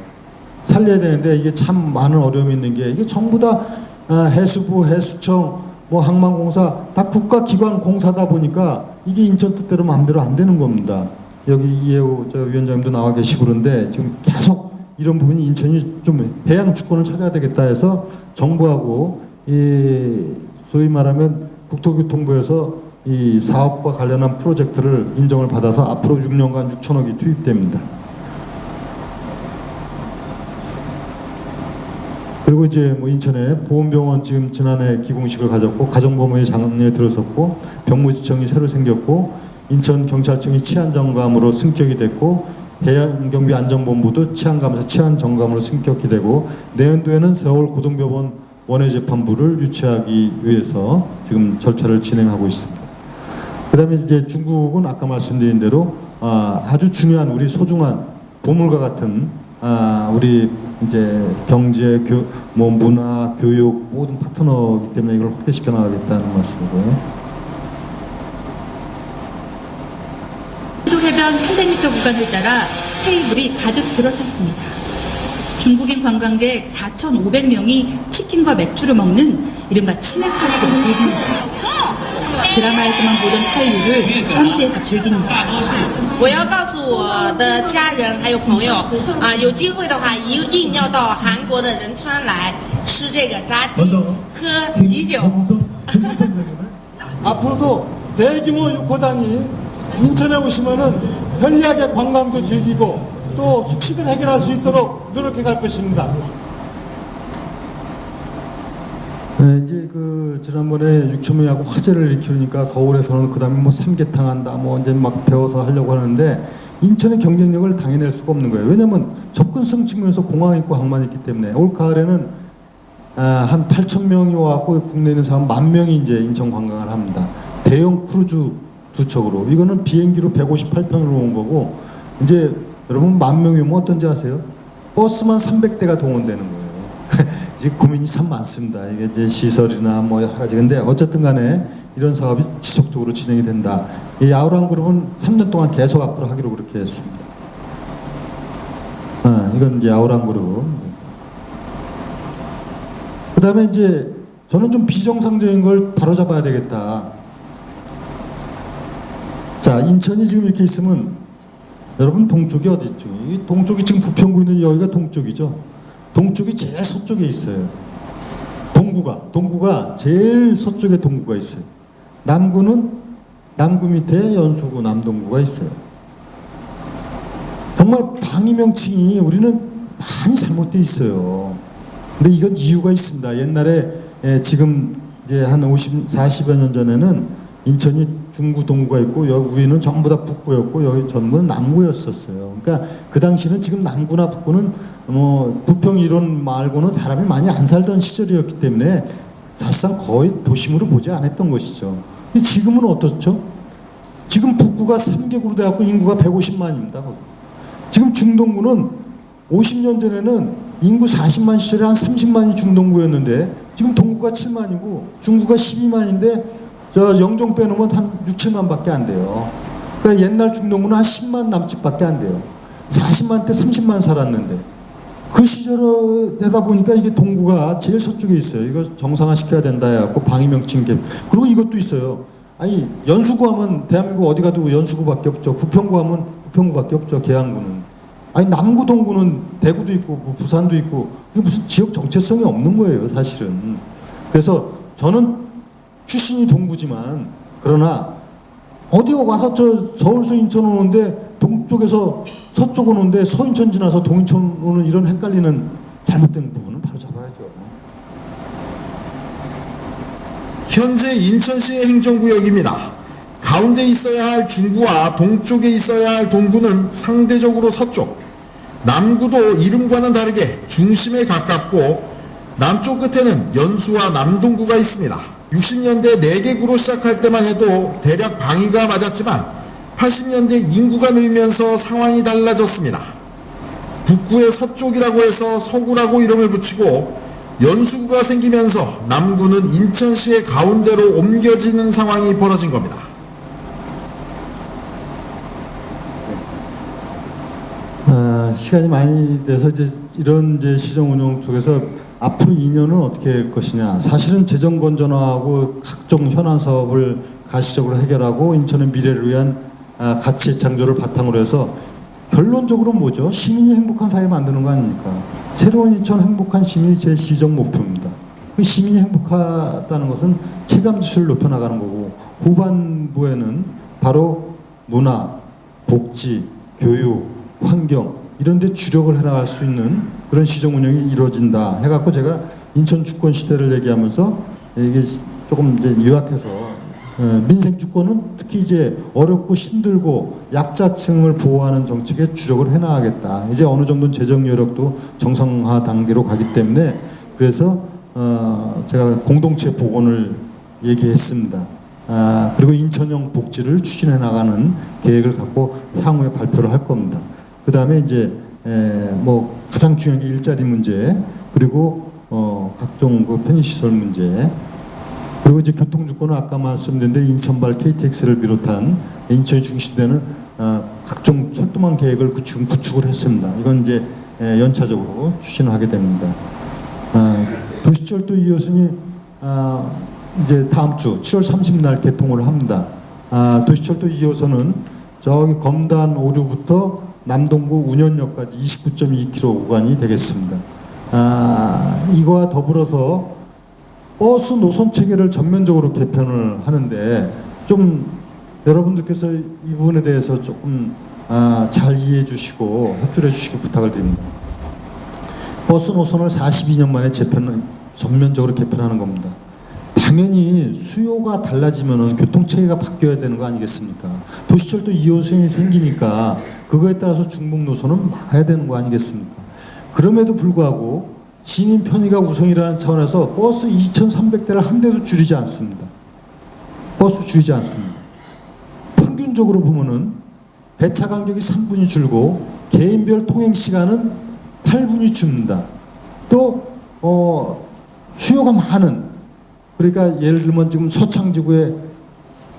살려야 되는데 이게 참 많은 어려움이 있는 게, 이게 전부 다 해수부, 해수청, 뭐 항만공사 다 국가기관 공사다 보니까 이게 인천 뜻대로 마음대로 안 되는 겁니다. 여기 이해우 위원장님도 나와 계시고 그런데 지금 계속 이런 부분이 인천이 좀 해양 주권을 찾아야 되겠다 해서 정부하고 이 소위 말하면 국토교통부에서 이 사업과 관련한 프로젝트를 인정을 받아서 앞으로 6년간 6천억이 투입됩니다. 그리고 이제 뭐 인천에 보훈병원 지금 지난해 기공식을 가졌고, 가정법원이 작년에 들어섰고, 병무지청이 새로 생겼고, 인천경찰청이 치안정감으로 승격이 됐고, 해양경비안전본부도 치안감사, 치안정감으로 승격이 되고, 내년도에는 서울고등법원 원해재판부를 유치하기 위해서 지금 절차를 진행하고 있습니다. 그 다음에 이제 중국은 아까 말씀드린 대로 아주 중요한 우리 소중한 보물과 같은 우리 이제 경제, 뭐 문화, 교육 모든 파트너이기 때문에 이걸 확대시켜 나가겠다는 말씀이고요. 해변 300m 구간을 따라 테이블이 가득 들어찼습니다. 중국인 관광객 4,500명이 치킨과 맥주를 먹는 이른바 치맥 파티를 즐깁니다. 드라마에서만 보던 한류를 현지에서 즐깁니다. 我要告诉我的家人还有朋友有机会的话一定要到韩国的仁川来吃这个炸鸡喝啤酒 앞으로도 대규모 6호단이 인천에 오시면은 편리하게 관광도 즐기고 또 숙식을 해결할 수 있도록 노력해 갈 것입니다. 네, 이제 그 지난번에 6천 명하고 화재를 일으키니까 서울에서는 그 다음에 뭐 삼계탕 한다 뭐 이제 막 배워서 하려고 하는데 인천의 경쟁력을 당해낼 수가 없는 거예요. 왜냐하면 접근성 측면에서 공항 있고 항만 있기 때문에 올 가을에는 한 8천 명이 와갖고 국내에 있는 사람 10,000명이 이제 인천 관광을 합니다. 대형 크루즈 2척으로. 이거는 비행기로 158편으로 온 거고, 이제 여러분 10,000명이 오면 어떤지 아세요? 버스만 300대가 동원되는 거예요. 이제 고민이 참 많습니다. 이게 이제 시설이나 뭐 여러 가지. 근데 어쨌든 간에 이런 사업이 지속적으로 진행이 된다. 이 아우랑 그룹은 3년 동안 계속 앞으로 하기로 그렇게 했습니다. 이건 이제 아우랑 그룹. 그 다음에 이제 저는 좀 비정상적인 걸 바로잡아야 되겠다. 자, 인천이 지금 이렇게 있으면 여러분 동쪽이 어디 있죠? 이 동쪽이 지금 부평구 있는 여기가 동쪽이죠. 동쪽이 제일 서쪽에 있어요. 동구가 제일 서쪽에 동구가 있어요. 남구는 남구 밑에 연수구 남동구가 있어요. 정말 방위 명칭이 우리는 많이 잘못되어 있어요. 근데 이건 이유가 있습니다. 옛날에 지금 이제 한 40여 년 전에는 인천이 중구 동구가 있고 여기 위는 전부 다 북구였고 여기 전부 남구였었어요. 그러니까 그 당시는 지금 남구나 북구는 뭐 부평 이런 말고는 사람이 많이 안 살던 시절이었기 때문에 사실상 거의 도심으로 보지 않았던 것이죠. 근데 지금은 어떻죠? 지금 북구가 3개구로 돼갖고 인구가 150만입니다. 지금 중동구는 50년 전에는 인구 40만 시절에 한 30만이 중동구였는데 지금 동구가 7만이고 중구가 12만인데 저 영종 빼놓으면 한 6, 7만 밖에 안 돼요. 그러니까 옛날 중동구는 한 10만 남짓 밖에 안 돼요. 40만 때 30만 살았는데 그 시절에 되다 보니까 이게 동구가 제일 서쪽에 있어요. 이거 정상화시켜야 된다 해갖고 방위명칭 개. 그리고 이것도 있어요. 아니 연수구 하면 대한민국 어디 가도 연수구밖에 없죠. 부평구 하면 부평구밖에 없죠. 계양구는. 아니 남구 동구는 대구도 있고 뭐 부산도 있고 그게 무슨 지역 정체성이 없는 거예요 사실은. 그래서 저는 출신이 동구지만 그러나 어디 와서 저 서울서 인천 오는데 동쪽에서 서쪽 오는데 서인천 지나서 동인천 오는 이런 헷갈리는 잘못된 부분은 바로 잡아야죠. 현재 인천시의 행정구역입니다. 가운데 있어야 할 중구와 동쪽에 있어야 할 동구는 상대적으로 서쪽, 남구도 이름과는 다르게 중심에 가깝고 남쪽 끝에는 연수와 남동구가 있습니다. 60년대 4개 구로 시작할 때만 해도 대략 방위가 맞았지만 80년대 인구가 늘면서 상황이 달라졌습니다. 북구의 서쪽이라고 해서 서구라고 이름을 붙이고 연수구가 생기면서 남구는 인천시의 가운데로 옮겨지는 상황이 벌어진 겁니다. 시간이 많이 돼서 이제 이런 이제 시정 운영 속에서 앞으로 2년은 어떻게 할 것이냐. 사실은 재정 건전화하고 각종 현안 사업을 가시적으로 해결하고 인천의 미래를 위한 가치의 창조를 바탕으로 해서 결론적으로 뭐죠? 시민이 행복한 사회 만드는 거 아닙니까? 새로운 인천 행복한 시민이 제 시정 목표입니다. 그 시민이 행복하다는 것은 체감 지수를 높여나가는 거고 후반부에는 바로 문화, 복지, 교육, 환경 이런 데 주력을 해나갈 수 있는 그런 시정 운영이 이루어진다 해갖고 제가 인천 주권 시대를 얘기하면서 이게 조금 이제 요약해서 민생 주권은 특히 이제 어렵고 힘들고 약자층을 보호하는 정책에 주력을 해나가겠다. 이제 어느 정도는 재정 여력도 정상화 단계로 가기 때문에 그래서 제가 공동체 복원을 얘기했습니다. 그리고 인천형 복지를 추진해 나가는 계획을 갖고 향후에 발표를 할 겁니다. 그 다음에 이제 뭐 가장 중요한 게 일자리 문제 그리고 각종 그 편의시설 문제 그리고 이제 교통주권은 아까 말씀드렸는데 인천발 KTX를 비롯한 인천이 중심되는 각종 철도망 계획을 구축을 했습니다. 이건 이제 연차적으로 추진하게 됩니다. 도시철도 2호선이 이제 다음 주 7월 30날 개통을 합니다. 도시철도 2호선은 저기 검단 오류부터 남동구 운현역까지 29.2km 구간이 되겠습니다. 이거와 더불어서 버스 노선 체계를 전면적으로 개편을 하는데 좀 여러분들께서 이 부분에 대해서 조금 잘 이해해 주시고 협조해 주시기 부탁을 드립니다. 버스 노선을 42년 만에 전면적으로 개편하는 겁니다. 당연히 수요가 달라지면은 교통체계가 바뀌어야 되는 거 아니겠습니까? 도시철도 2호선이 생기니까 그거에 따라서 중북 노선은 막아야 되는 거 아니겠습니까? 그럼에도 불구하고 시민 편의가 우선이라는 차원에서 버스 2,300대를 한 대도 줄이지 않습니다. 버스 줄이지 않습니다. 평균적으로 보면은 배차 간격이 3분이 줄고 개인별 통행 시간은 8분이 줍니다. 또 수요가 많은 그러니까 예를 들면 지금 서창지구에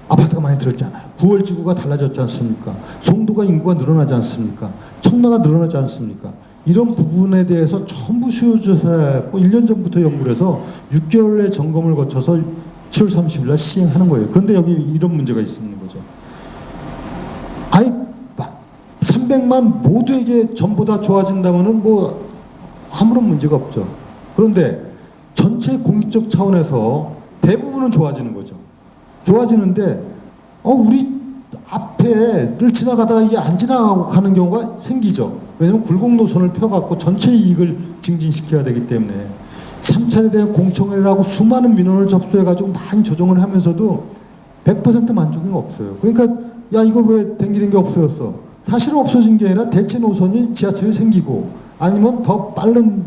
아파트가 많이 들었잖아요. 9월 지구가 달라졌지 않습니까? 송도가 인구가 늘어나지 않습니까? 청라가 늘어나지 않습니까? 이런 부분에 대해서 전부 수요조사를 했고 1년 전부터 연구를 해서 6개월의 점검을 거쳐서 7월 30일 날 시행하는 거예요. 그런데 여기 이런 문제가 있는 거죠. 아니 300만 모두에게 전부 다 좋아진다면은 뭐 아무런 문제가 없죠. 그런데 전체 공익적 차원에서 대부분은 좋아지는 거죠. 좋아지는데 우리 앞에를 지나가다가 이게 안 지나가고 가는 경우가 생기죠. 왜냐하면 굴곡노선을 펴갖고 전체 이익을 증진시켜야 되기 때문에 3차례 대한 공청회를 수많은 민원을 접수해가지고 많이 조정을 하면서도 100% 만족이 없어요. 그러니까 야 이거 왜 댕기는 게 없어졌어? 사실은 없어진 게 아니라 대체 노선이 지하철이 생기고 아니면 더 빠른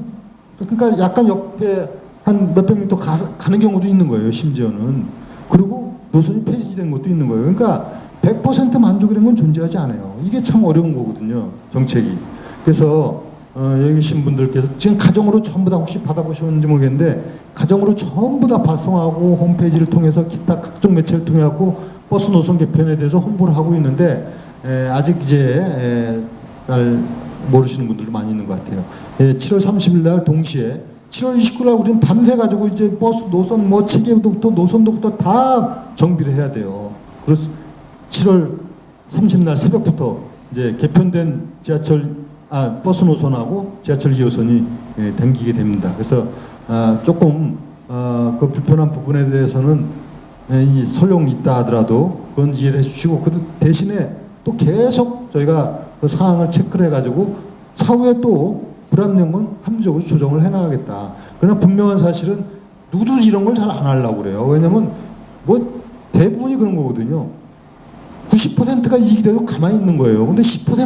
그러니까 약간 옆에 한 몇백 미터 가는 경우도 있는 거예요. 심지어는. 그리고 노선이 폐지된 것도 있는 거예요. 그러니까 100% 만족이라는 건 존재하지 않아요. 이게 참 어려운 거거든요. 정책이. 그래서 여기 계신 분들께서 지금 가정으로 전부 다 혹시 받아보셨는지 모르겠는데 가정으로 전부 다 발송하고 홈페이지를 통해서 기타 각종 매체를 통해 갖고 버스 노선 개편에 대해서 홍보를 하고 있는데 아직 이제 잘 모르시는 분들도 많이 있는 것 같아요. 예, 7월 30일 날 동시에 7월 29일 날 우리는 밤새 가지고 이제 버스 노선 뭐 체계부터 노선도부터 다 정비를 해야 돼요. 그래서 7월 30일 새벽부터 이제 개편된 버스 노선하고 지하철 2호선이 예, 댕기게 됩니다. 그래서 조금 그 불편한 부분에 대해서는 이 설용이 있다 하더라도 그건 이해를 해주시고 그 대신에 또 계속 저희가 그 상황을 체크를 해가지고 차후에 또 불합리한 건 합리적으로 조정을 해나가겠다. 그러나 분명한 사실은 누구도 이런 걸 잘 안 하려고 그래요. 왜냐면 뭐 대부분이 그런 거거든요. 90%가 이익이 돼도 가만히 있는 거예요. 근데 10%